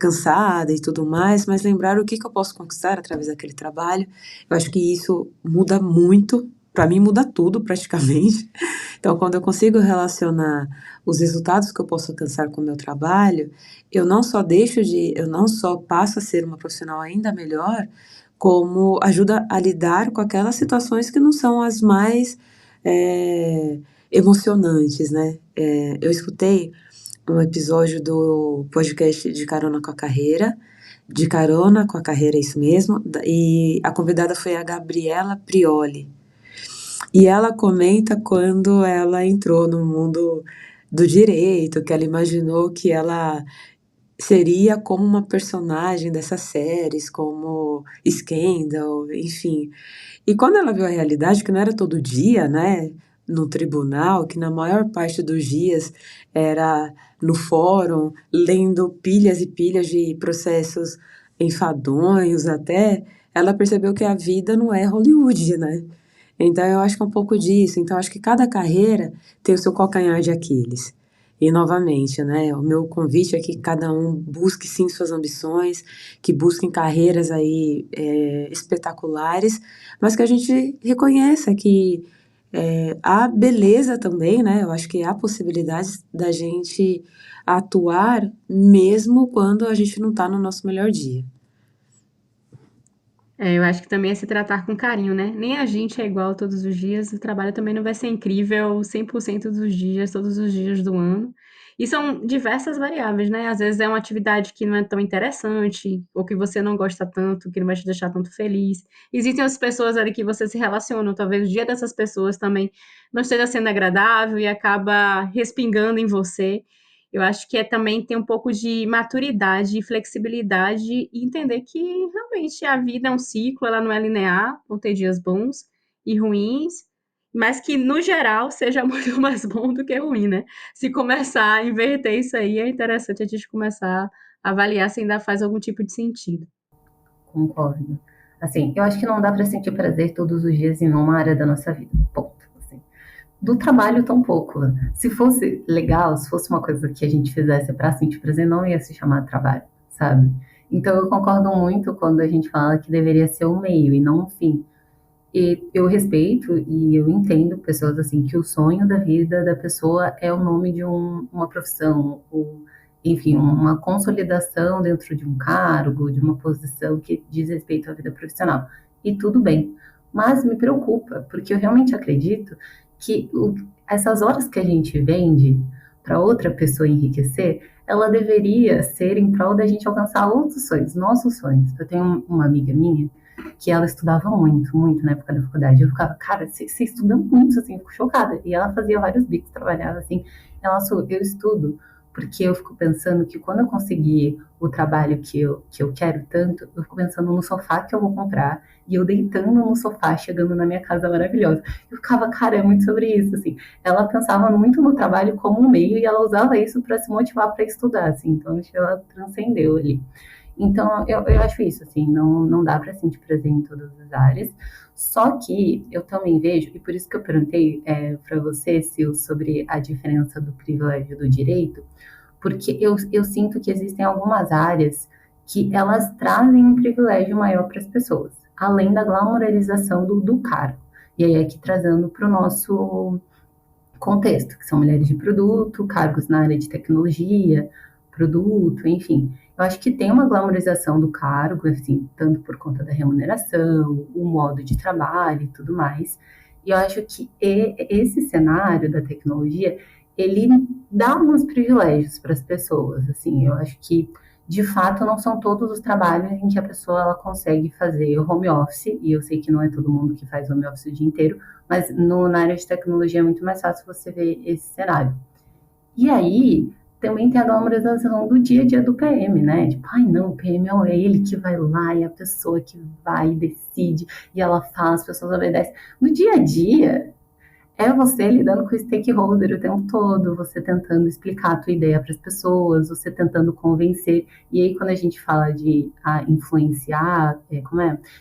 cansada e tudo mais, mas lembrar o que eu posso conquistar através daquele trabalho, eu acho que isso muda muito. Para mim muda tudo praticamente. Então, quando eu consigo relacionar os resultados que eu posso alcançar com o meu trabalho, eu não só passo a ser uma profissional ainda melhor, como ajuda a lidar com aquelas situações que não são as mais emocionantes, né? Eu escutei um episódio do podcast De Carona com a Carreira, é isso mesmo, e a convidada foi a Gabriela Prioli. E ela comenta quando ela entrou no mundo do direito, que ela imaginou que ela seria como uma personagem dessas séries, como Scandal, enfim. E quando ela viu a realidade, que não era todo dia, né, no tribunal, que na maior parte dos dias era no fórum, lendo pilhas e pilhas de processos enfadonhos até, ela percebeu que a vida não é Hollywood, né? Então eu acho que é um pouco disso. Então eu acho que cada carreira tem o seu calcanhar de Aquiles. E novamente, né, o meu convite é que cada um busque sim suas ambições, que busquem carreiras aí espetaculares, mas que a gente reconheça que há beleza também, né? Eu acho que há possibilidades da gente atuar mesmo quando a gente não está no nosso melhor dia. Eu acho que também é se tratar com carinho, né? Nem a gente é igual todos os dias, o trabalho também não vai ser incrível 100% dos dias, todos os dias do ano. E são diversas variáveis, né? Às vezes é uma atividade que não é tão interessante, ou que você não gosta tanto, que não vai te deixar tanto feliz. Existem as pessoas ali que você se relaciona, talvez o dia dessas pessoas também não esteja sendo agradável e acaba respingando em você. Eu acho que também ter um pouco de maturidade e flexibilidade e entender que realmente a vida é um ciclo, ela não é linear, vão ter dias bons e ruins, mas que no geral seja muito mais bom do que ruim, né? Se começar a inverter isso aí, é interessante a gente começar a avaliar se ainda faz algum tipo de sentido. Concordo. Assim, eu acho que não dá para sentir prazer todos os dias em uma área da nossa vida. Ponto. Assim. Do trabalho, tão pouco. Se fosse legal, se fosse uma coisa que a gente fizesse para sentir prazer, não ia se chamar trabalho, sabe? Então, eu concordo muito quando a gente fala que deveria ser um meio e não um fim. E eu respeito e eu entendo pessoas assim que o sonho da vida da pessoa é o nome de uma profissão, ou, enfim, uma consolidação dentro de um cargo, de uma posição que diz respeito à vida profissional. E tudo bem. Mas me preocupa, porque eu realmente acredito que essas horas que a gente vende para outra pessoa enriquecer, ela deveria ser em prol da gente alcançar outros sonhos, nossos sonhos. Eu tenho uma amiga minha que ela estudava muito, muito na época da faculdade. Eu ficava, cara, você estuda muito, assim, eu fico chocada. E ela fazia vários bicos, trabalhava assim. Ela, eu estudo porque eu fico pensando que quando eu conseguir o trabalho que eu quero tanto, eu fico pensando no sofá que eu vou comprar e eu deitando no sofá, chegando na minha casa maravilhosa. Eu ficava, cara, é muito sobre isso, assim. Ela pensava muito no trabalho como um meio e ela usava isso para se motivar para estudar, assim. Então, acho que ela transcendeu ali. Então, eu acho isso, assim, não dá para sentir prazer em todas as áreas. Só que eu também vejo, e por isso que eu perguntei para você, Sil, sobre a diferença do privilégio e do direito, porque eu sinto que existem algumas áreas que elas trazem um privilégio maior para as pessoas, além da glamorização do cargo. E aí, aqui trazendo para o nosso contexto, que são mulheres de produto, cargos na área de tecnologia, produto, enfim. Eu acho que tem uma glamorização do cargo, assim, tanto por conta da remuneração, o modo de trabalho e tudo mais. E eu acho que esse cenário da tecnologia, ele dá alguns privilégios para as pessoas, assim. Eu acho que de fato não são todos os trabalhos em que a pessoa ela consegue fazer home office, e eu sei que não é todo mundo que faz home office o dia inteiro, mas na área de tecnologia é muito mais fácil você ver esse cenário. E aí, também tem a glamorização do dia a dia do PM, né? Tipo, ai não, o PM é ele que vai lá, e a pessoa que vai e decide, e ela faz, as pessoas obedecem. No dia a dia, é você lidando com o stakeholder o tempo todo, você tentando explicar a tua ideia para as pessoas, você tentando convencer. E aí, quando a gente fala de influenciar,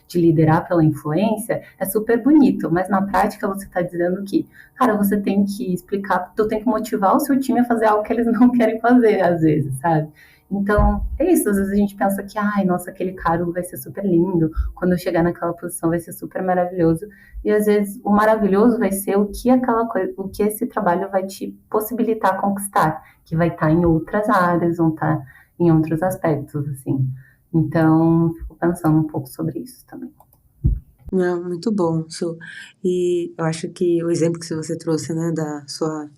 de liderar pela influência, é super bonito, mas na prática você está dizendo que, cara, você tem que explicar, tu tem que motivar o seu time a fazer algo que eles não querem fazer, às vezes, sabe? Então, é isso. Às vezes a gente pensa que, ai, nossa, aquele cargo vai ser super lindo, quando eu chegar naquela posição vai ser super maravilhoso. E às vezes o maravilhoso vai ser o que aquela coisa, o que esse trabalho vai te possibilitar conquistar, que vai estar em outras áreas, vão estar em outros aspectos, assim. Então, fico pensando um pouco sobre isso também. Não, muito bom, Su. E eu acho que o exemplo que você trouxe, né, da sua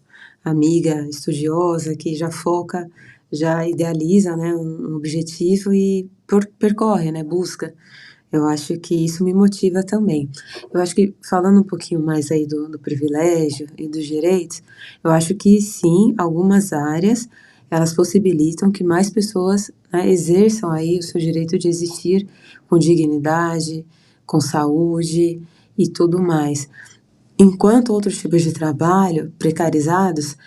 amiga estudiosa que já foca, já idealiza, né, um objetivo e percorre, né, busca. Eu acho que isso me motiva também. Eu acho que, falando um pouquinho mais aí do privilégio e dos direitos, eu acho que sim, algumas áreas, elas possibilitam que mais pessoas, né, exerçam aí o seu direito de existir com dignidade, com saúde e tudo mais. Enquanto outros tipos de trabalho, precarizados,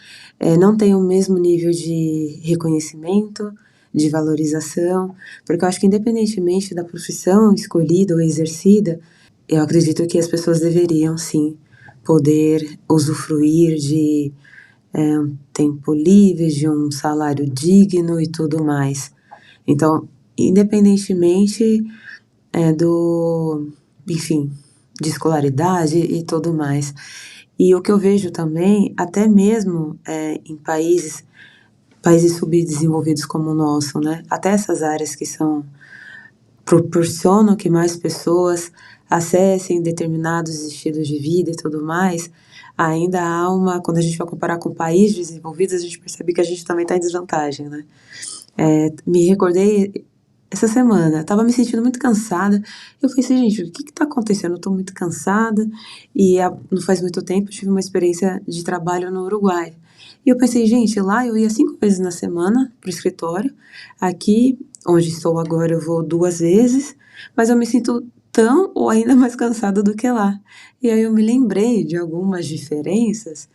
não têm o mesmo nível de reconhecimento, de valorização, porque eu acho que independentemente da profissão escolhida ou exercida, eu acredito que as pessoas deveriam sim poder usufruir de um tempo livre, de um salário digno e tudo mais. Então, independentemente enfim, de escolaridade e tudo mais. E o que eu vejo também, até mesmo em países subdesenvolvidos como o nosso, né? Até essas áreas que proporcionam que mais pessoas acessem determinados estilos de vida e tudo mais, ainda há quando a gente vai comparar com países desenvolvidos, a gente percebe que a gente também está em desvantagem, né? Me recordei essa semana, estava me sentindo muito cansada. Eu pensei, gente, o que está acontecendo? Eu estou muito cansada. E não faz muito tempo eu tive uma experiência de trabalho no Uruguai. E eu pensei, gente, lá eu ia 5 vezes na semana para o escritório. Aqui, onde estou agora, eu vou 2 vezes. Mas eu me sinto tão ou ainda mais cansada do que lá. E aí eu me lembrei de algumas diferenças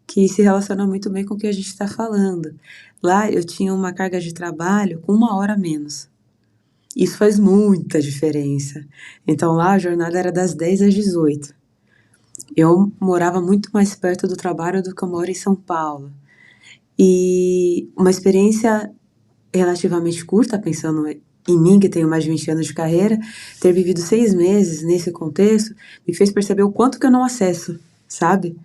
que se relacionam muito bem com o que a gente está falando. Lá eu tinha uma carga de trabalho com 1 hora a menos. Isso faz muita diferença. Então lá a jornada era das 10 às 18. Eu morava muito mais perto do trabalho do que eu moro em São Paulo. E uma experiência relativamente curta, pensando em mim, que tenho mais de 20 anos de carreira, ter vivido 6 meses nesse contexto, me fez perceber o quanto que eu não acesso, sabe?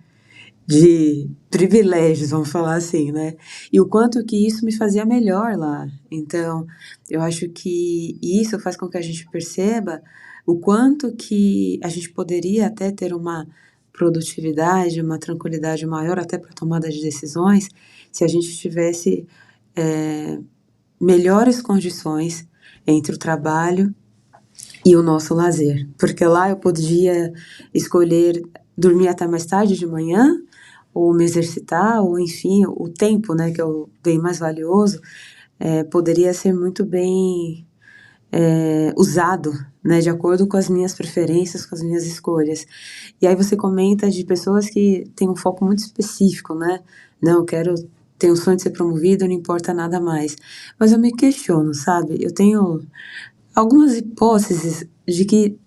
De privilégios, vamos falar assim, né? E o quanto que isso me fazia melhor lá. Então, eu acho que isso faz com que a gente perceba o quanto que a gente poderia até ter uma produtividade, uma tranquilidade maior até para tomada de decisões, se a gente tivesse melhores condições entre o trabalho e o nosso lazer. Porque lá eu podia escolher dormir até mais tarde de manhã, ou me exercitar, ou enfim, o tempo, né, que é o bem mais valioso, poderia ser muito bem usado, né, de acordo com as minhas preferências, com as minhas escolhas. E aí você comenta de pessoas que têm um foco muito específico, né? Não, tenho o sonho de ser promovido, não importa nada mais. Mas eu me questiono, sabe? Eu tenho algumas hipóteses de que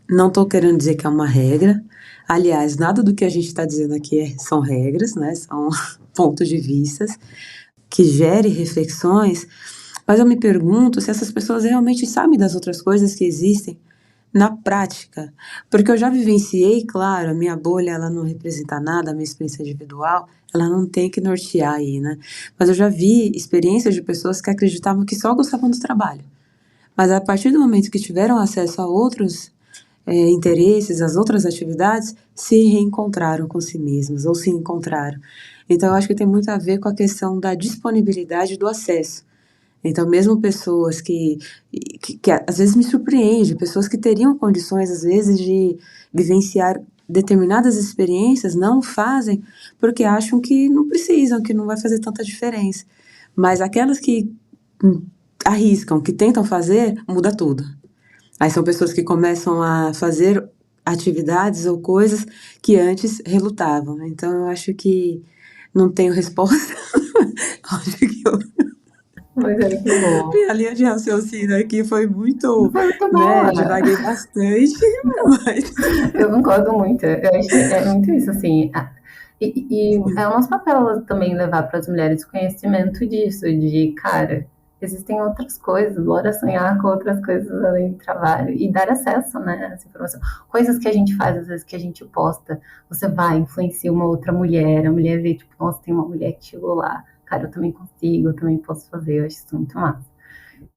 não estou querendo dizer que é uma regra. Aliás, nada do que a gente está dizendo aqui são regras, né? São pontos de vista que gerem reflexões. Mas eu me pergunto se essas pessoas realmente sabem das outras coisas que existem na prática. Porque eu já vivenciei, claro, a minha bolha ela não representa nada, a minha experiência individual, ela não tem que nortear aí, né? Mas eu já vi experiências de pessoas que acreditavam que só gostavam do trabalho. Mas a partir do momento que tiveram acesso a outros interesses, as outras atividades, se reencontraram com si mesmas ou se encontraram. Então, eu acho que tem muito a ver com a questão da disponibilidade do acesso. Então, mesmo pessoas que às vezes me surpreende, pessoas que teriam condições, às vezes, de vivenciar determinadas experiências, não fazem porque acham que não precisam, que não vai fazer tanta diferença. Mas aquelas que arriscam, que tentam fazer, muda tudo. Aí são pessoas que começam a fazer atividades ou coisas que antes relutavam. Então, eu acho que não tenho resposta. Acho que Mas é que bom. minha linha de raciocínio aqui foi muito, Foi muito né, boa. divaguei bastante, mas Eu concordo muito. Eu acho que é muito isso, assim. E é o nosso papel também levar para as mulheres o conhecimento disso, de, cara, existem outras coisas, bora sonhar com outras coisas além do trabalho e dar acesso, né, a essa informação. Coisas que a gente faz, às vezes, que a gente posta, você vai, influencia uma outra mulher, a mulher vê, tipo, nossa, tem uma mulher que chegou lá, cara, eu também consigo, eu também posso fazer, eu acho isso muito massa.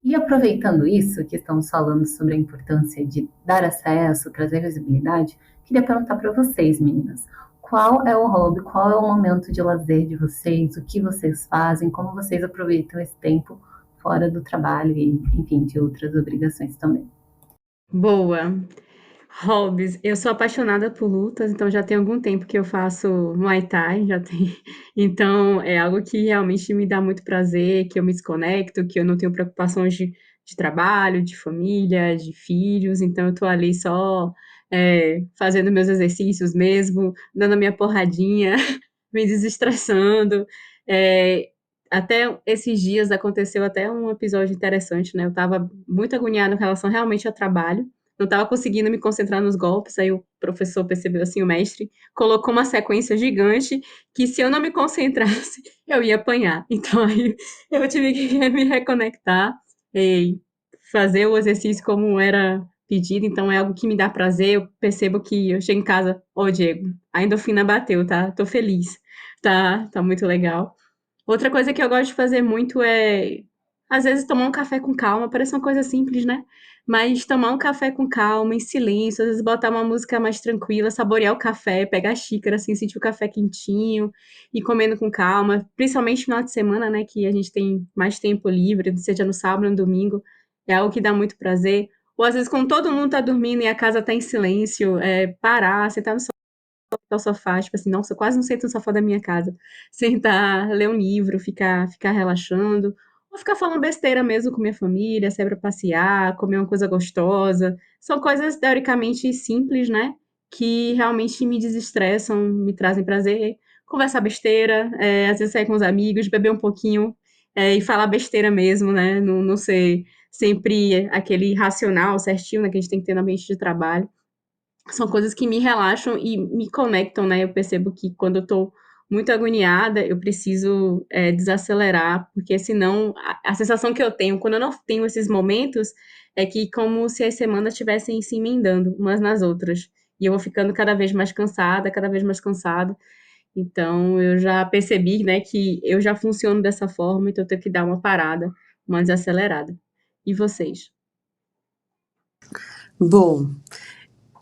E aproveitando isso, que estamos falando sobre a importância de dar acesso, trazer visibilidade, queria perguntar para vocês, meninas, qual é o hobby, qual é o momento de lazer de vocês, o que vocês fazem, como vocês aproveitam esse tempo fora do trabalho e, enfim, de outras obrigações também. Boa. Hobbies. Eu sou apaixonada por lutas, então já tem algum tempo que eu faço Muay Thai, já tem. Então é algo que realmente me dá muito prazer, que eu me desconecto, que eu não tenho preocupações de trabalho, de família, de filhos, então eu tô ali só fazendo meus exercícios mesmo, dando a minha porradinha, me desestressando. É, até esses dias aconteceu até um episódio interessante, né? Eu estava muito agoniada em relação realmente ao trabalho, não estava conseguindo me concentrar nos golpes, aí o professor percebeu assim, o mestre, colocou uma sequência gigante que se eu não me concentrasse, eu ia apanhar. Então aí eu tive que me reconectar e fazer o exercício como era pedido, então é algo que me dá prazer, eu percebo que eu chego em casa, ô Diego, a endorfina bateu, tá? Tô feliz, tá muito legal. Outra coisa que eu gosto de fazer muito é às vezes tomar um café com calma, parece uma coisa simples, né? Mas tomar um café com calma, em silêncio, às vezes botar uma música mais tranquila, saborear o café, pegar a xícara, assim, sentir o café quentinho e comendo com calma, principalmente no final de semana, né, que a gente tem mais tempo livre, seja no sábado ou no domingo, é algo que dá muito prazer. Ou às vezes quando todo mundo tá dormindo e a casa tá em silêncio, parar, sentar no sofá, tipo assim, nossa, eu quase não sento no sofá da minha casa. Sentar, ler um livro, ficar relaxando, ou ficar falando besteira mesmo com minha família, sair pra passear, comer uma coisa gostosa. São coisas teoricamente simples, né? Que realmente me desestressam, me trazem prazer. Conversar besteira, às vezes sair com os amigos, beber um pouquinho, e falar besteira mesmo, né? Não ser sempre aquele racional certinho, né, que a gente tem que ter no ambiente de trabalho. São coisas que me relaxam e me conectam, né? Eu percebo que quando eu tô muito agoniada, eu preciso desacelerar, porque senão a sensação que eu tenho quando eu não tenho esses momentos é que como se as semanas estivessem se emendando umas nas outras. E eu vou ficando cada vez mais cansada, cada vez mais cansada. Então eu já percebi, né, que eu já funciono dessa forma, então eu tenho que dar uma parada, uma desacelerada. E vocês? Bom,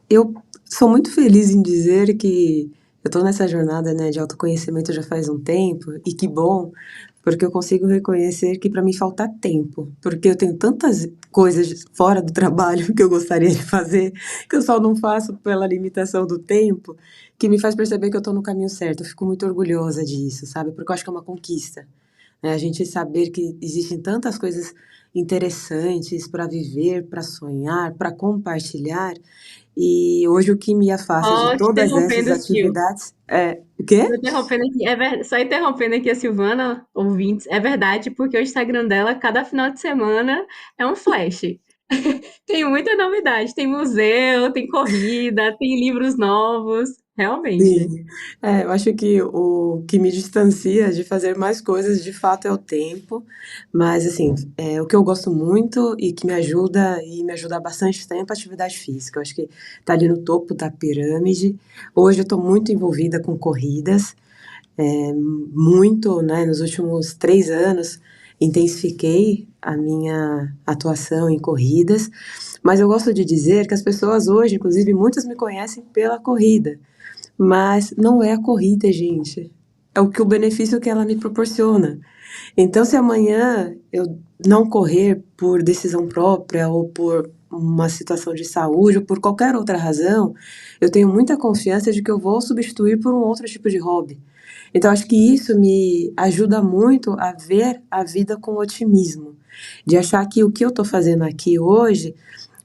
eu sou muito feliz em dizer que eu tô nessa jornada, né, de autoconhecimento já faz um tempo, e que bom, porque eu consigo reconhecer que para mim falta tempo, porque eu tenho tantas coisas fora do trabalho que eu gostaria de fazer, que eu só não faço pela limitação do tempo, que me faz perceber que eu tô no caminho certo. Eu fico muito orgulhosa disso, sabe? Porque eu acho que é uma conquista, né? A gente saber que existem tantas coisas interessantes para viver, para sonhar, para compartilhar, e hoje o que me afasta de Ó, te todas essas interrompendo, Sil. atividades é o quê? Interrompendo aqui, só interrompendo aqui a Silvana, ouvintes, é verdade, porque o Instagram dela, cada final de semana, é um flash. Tem muita novidade, tem museu, tem corrida, tem livros novos, realmente. Sim. Eu acho que o que me distancia de fazer mais coisas, de fato, é o tempo. Mas, assim, o que eu gosto muito e que me ajuda, e me ajuda há bastante tempo, é a atividade física. Eu acho que tá ali no topo da pirâmide. Hoje eu estou muito envolvida com corridas, muito, né, nos últimos 3 anos, intensifiquei a minha atuação em corridas. Mas eu gosto de dizer que as pessoas hoje, inclusive, muitas me conhecem pela corrida. Mas não é a corrida, gente. É o benefício que ela me proporciona. Então, se amanhã eu não correr por decisão própria ou por uma situação de saúde ou por qualquer outra razão, eu tenho muita confiança de que eu vou substituir por um outro tipo de hobby. Então, acho que isso me ajuda muito a ver a vida com otimismo, de achar que o que eu estou fazendo aqui hoje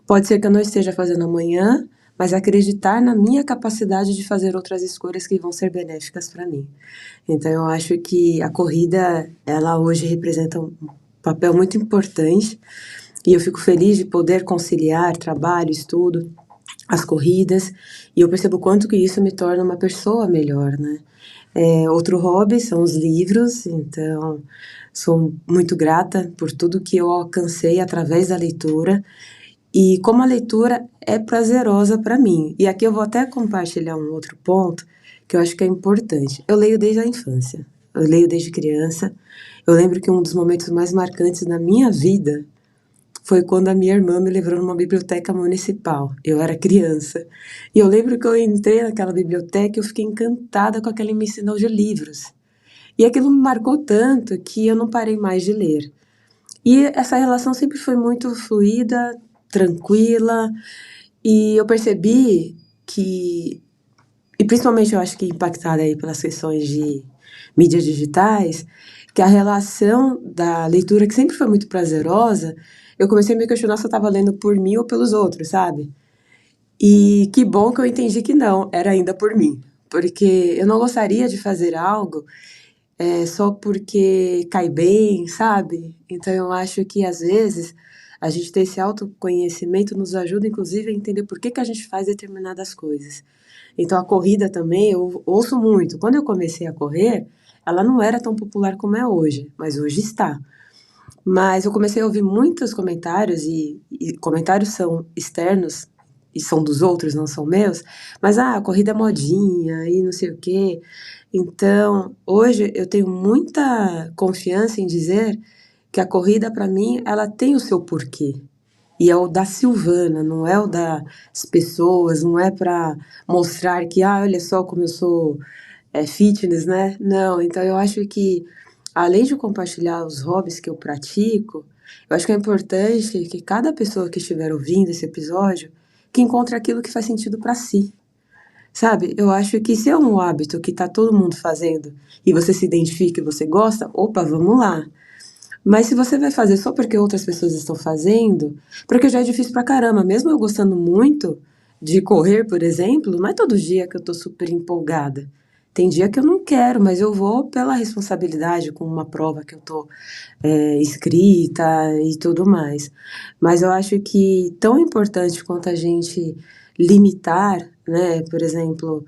pode ser que eu não esteja fazendo amanhã, mas acreditar na minha capacidade de fazer outras escolhas que vão ser benéficas para mim. Então eu acho que a corrida, ela hoje representa um papel muito importante e eu fico feliz de poder conciliar trabalho, estudo, as corridas, e eu percebo o quanto que isso me torna uma pessoa melhor, né? Outro hobby são os livros, então sou muito grata por tudo que eu alcancei através da leitura e como a leitura é prazerosa para mim. E aqui eu vou até compartilhar um outro ponto que eu acho que é importante. Eu leio desde a infância, eu leio desde criança. Eu lembro que um dos momentos mais marcantes da minha vida foi quando a minha irmã me levou numa biblioteca municipal. Eu era criança. E eu lembro que eu entrei naquela biblioteca e eu fiquei encantada com aquela imensidão de livros. E aquilo me marcou tanto que eu não parei mais de ler. E essa relação sempre foi muito fluida, tranquila, e eu percebi que, e principalmente eu acho que impactada aí pelas questões de mídias digitais, que a relação da leitura, que sempre foi muito prazerosa, eu comecei a me questionar se eu estava lendo por mim ou pelos outros, sabe? E que bom que eu entendi que não, era ainda por mim. Porque eu não gostaria de fazer algo só porque cai bem, sabe? Então eu acho que às vezes a gente ter esse autoconhecimento nos ajuda, inclusive, a entender por que que a gente faz determinadas coisas. Então a corrida também eu ouço muito. Quando eu comecei a correr, ela não era tão popular como é hoje, mas hoje está. Mas eu comecei a ouvir muitos comentários, e comentários são externos e são dos outros, não são meus, mas a corrida é modinha e não sei o quê. Então, hoje eu tenho muita confiança em dizer que a corrida, para mim, ela tem o seu porquê. E é o da Silvana, não é o das pessoas, não é para mostrar que, olha só como eu sou fitness, né? Não, então eu acho que, além de compartilhar os hobbies que eu pratico, eu acho que é importante que cada pessoa que estiver ouvindo esse episódio, que encontre aquilo que faz sentido para si. Sabe, eu acho que se é um hábito que tá todo mundo fazendo e você se identifica e você gosta, opa, vamos lá. Mas se você vai fazer só porque outras pessoas estão fazendo, porque já é difícil pra caramba, mesmo eu gostando muito de correr, por exemplo, não é todo dia que eu tô super empolgada. Tem dia que eu não quero, mas eu vou pela responsabilidade com uma prova que eu tô inscrita e tudo mais. Mas eu acho que tão importante quanto a gente limitar, né, por exemplo,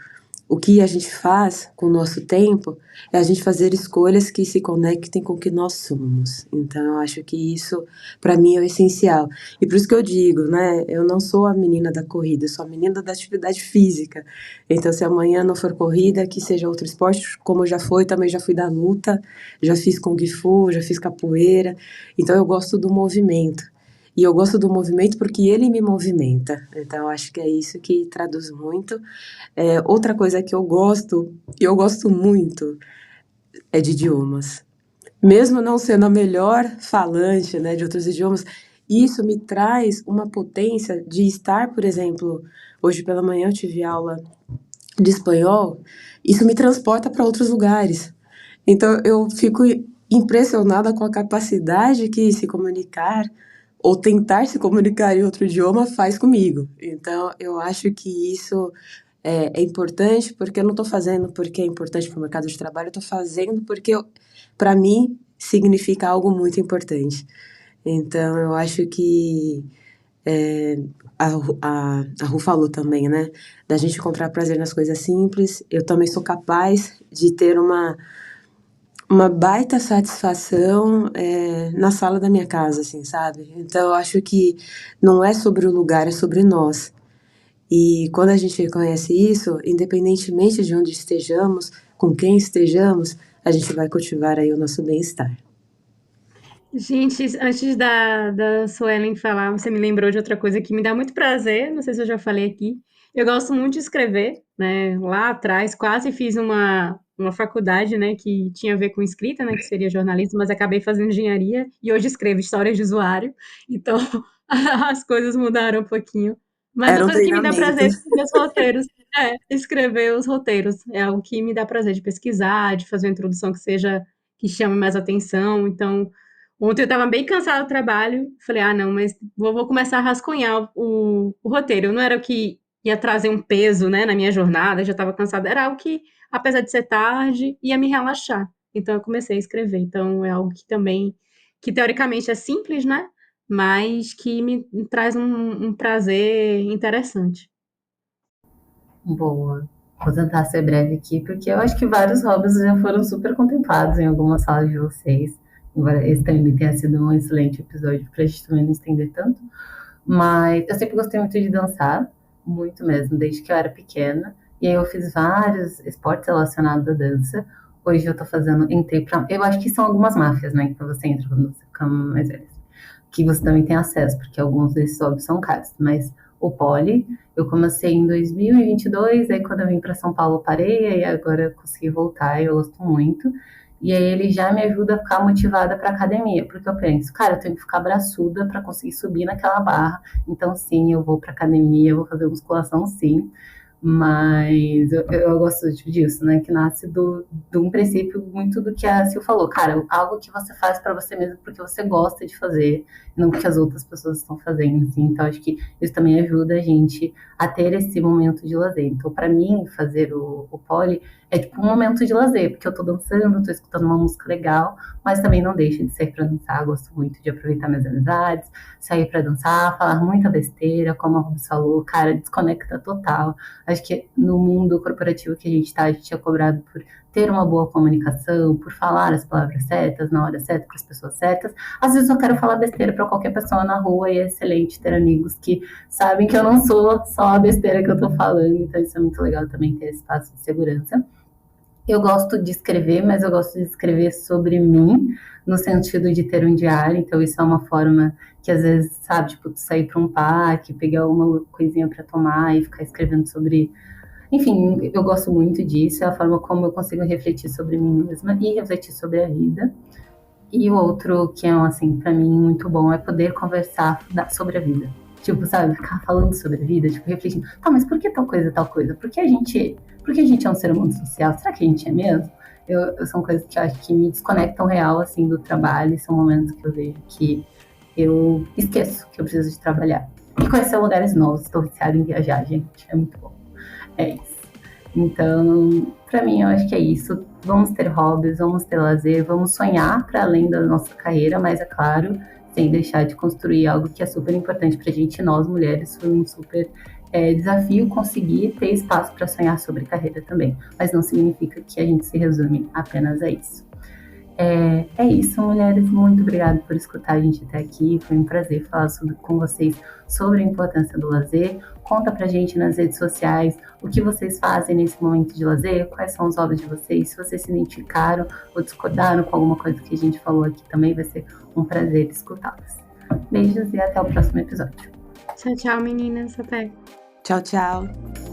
o que a gente faz com o nosso tempo é a gente fazer escolhas que se conectem com o que nós somos. Então, eu acho que isso, para mim, é o essencial. E por isso que eu digo, né? Eu não sou a menina da corrida, eu sou a menina da atividade física. Então, se amanhã não for corrida, que seja outro esporte, como já foi, também já fui da luta, já fiz Kung Fu, já fiz capoeira. Então, eu gosto do movimento. E eu gosto do movimento porque ele me movimenta. Então, eu acho que é isso que traduz muito. Outra coisa que eu gosto muito, é de idiomas. Mesmo não sendo a melhor falante, né, de outros idiomas, isso me traz uma potência de estar, por exemplo, hoje pela manhã eu tive aula de espanhol, isso me transporta para outros lugares. Então eu fico impressionada com a capacidade que se comunicar ou tentar se comunicar em outro idioma faz comigo. Então eu acho que isso é importante porque eu não estou fazendo porque é importante para o mercado de trabalho, eu estou fazendo porque, para mim, significa algo muito importante. Então, eu acho que a Ru falou também, né? Da gente encontrar prazer nas coisas simples. Eu também sou capaz de ter uma baita satisfação na sala da minha casa, assim, sabe? Então, eu acho que não é sobre o lugar, é sobre nós. E quando a gente reconhece isso, independentemente de onde estejamos, com quem estejamos, a gente vai cultivar aí o nosso bem-estar. Gente, antes da Suelen falar, você me lembrou de outra coisa que me dá muito prazer, não sei se eu já falei aqui. Eu gosto muito de escrever, né? Lá atrás, quase fiz uma faculdade, né, que tinha a ver com escrita, né, que seria jornalismo, mas acabei fazendo engenharia e hoje escrevo histórias de usuário. Então, as coisas mudaram um pouquinho. Mas uma Era um coisa que me dá treinamento. prazer é escrever os roteiros. Escrever os roteiros. É algo que me dá prazer de pesquisar, de fazer uma introdução que chame mais atenção. Então, ontem eu estava bem cansada do trabalho, falei, não, mas vou começar a rascunhar o roteiro. Não era o que ia trazer um peso, né, na minha jornada, já estava cansada, era algo que, apesar de ser tarde, ia me relaxar. Então eu comecei a escrever. Então é algo que também, que teoricamente é simples, né, mas que me traz um prazer interessante. Boa. Vou tentar ser breve aqui, porque eu acho que vários hobbies já foram super contemplados em algumas salas de vocês. Embora esse também tenha sido um excelente episódio para a gente também não estender tanto. Mas eu sempre gostei muito de dançar, muito mesmo, desde que eu era pequena. E aí eu fiz vários esportes relacionados à dança. Hoje eu tô fazendo, entrei pra. Eu acho que são algumas máfias, né? Que você entra quando você fica mais velho. Que você também tem acesso, porque alguns desses hobbies são caros. Mas o pole, eu comecei em 2022, aí quando eu vim para São Paulo eu parei, aí agora eu consegui voltar, e eu gosto muito. E aí ele já me ajuda a ficar motivada para academia, porque eu penso, cara, eu tenho que ficar braçuda para conseguir subir naquela barra. Então sim, eu vou para academia, eu vou fazer musculação sim. Mas eu gosto disso, né? Que nasce de um princípio muito do que a Sil falou. Cara, algo que você faz para você mesmo porque você gosta de fazer, não porque as outras pessoas estão fazendo, assim. Então, acho que isso também ajuda a gente a ter esse momento de lazer. Então, para mim, fazer o pole é tipo um momento de lazer, porque eu tô dançando, tô escutando uma música legal, mas também não deixa de sair para dançar. Gosto muito de aproveitar minhas amizades, sair para dançar, falar muita besteira, como a Rubens falou, cara, desconecta total. Acho que no mundo corporativo que a gente está, a gente é cobrado por ter uma boa comunicação, por falar as palavras certas, na hora certa, com as pessoas certas. Às vezes eu quero falar besteira para qualquer pessoa na rua e é excelente ter amigos que sabem que eu não sou só a besteira que eu tô falando. Então isso é muito legal também ter esse espaço de segurança. Eu gosto de escrever, mas eu gosto de escrever sobre mim, no sentido de ter um diário. Então, isso é uma forma que, às vezes, sabe, tipo, sair para um parque, pegar uma coisinha para tomar e ficar escrevendo sobre. Enfim, eu gosto muito disso. É a forma como eu consigo refletir sobre mim mesma e refletir sobre a vida. E o outro que é, assim, para mim, muito bom é poder conversar sobre a vida. Tipo, sabe, ficar falando sobre a vida, tipo, refletindo, tá, mas por que tal coisa, tal coisa? Por que a gente é um ser humano social? Será que a gente é mesmo? São coisas que eu acho que me desconectam real, assim, do trabalho, e são momentos que eu vejo que eu esqueço que eu preciso de trabalhar. E conhecer lugares novos, estou viciada em viajar, gente, é muito bom. É isso. Então, para mim, eu acho que é isso. Vamos ter hobbies, vamos ter lazer, vamos sonhar para além da nossa carreira, mas é claro, sem deixar de construir algo que é super importante para a gente. Nós, mulheres, foi um super desafio conseguir ter espaço para sonhar sobre carreira também. Mas não significa que a gente se resume apenas a isso. É isso, mulheres. Muito obrigada por escutar a gente até aqui. Foi um prazer falar com vocês sobre a importância do lazer. Conta pra gente nas redes sociais o que vocês fazem nesse momento de lazer, quais são os hobbies de vocês, se vocês se identificaram ou discordaram com alguma coisa que a gente falou aqui também, vai ser um prazer escutá-las. Beijos e até o próximo episódio. Tchau, tchau, meninas. Até. Tchau, tchau.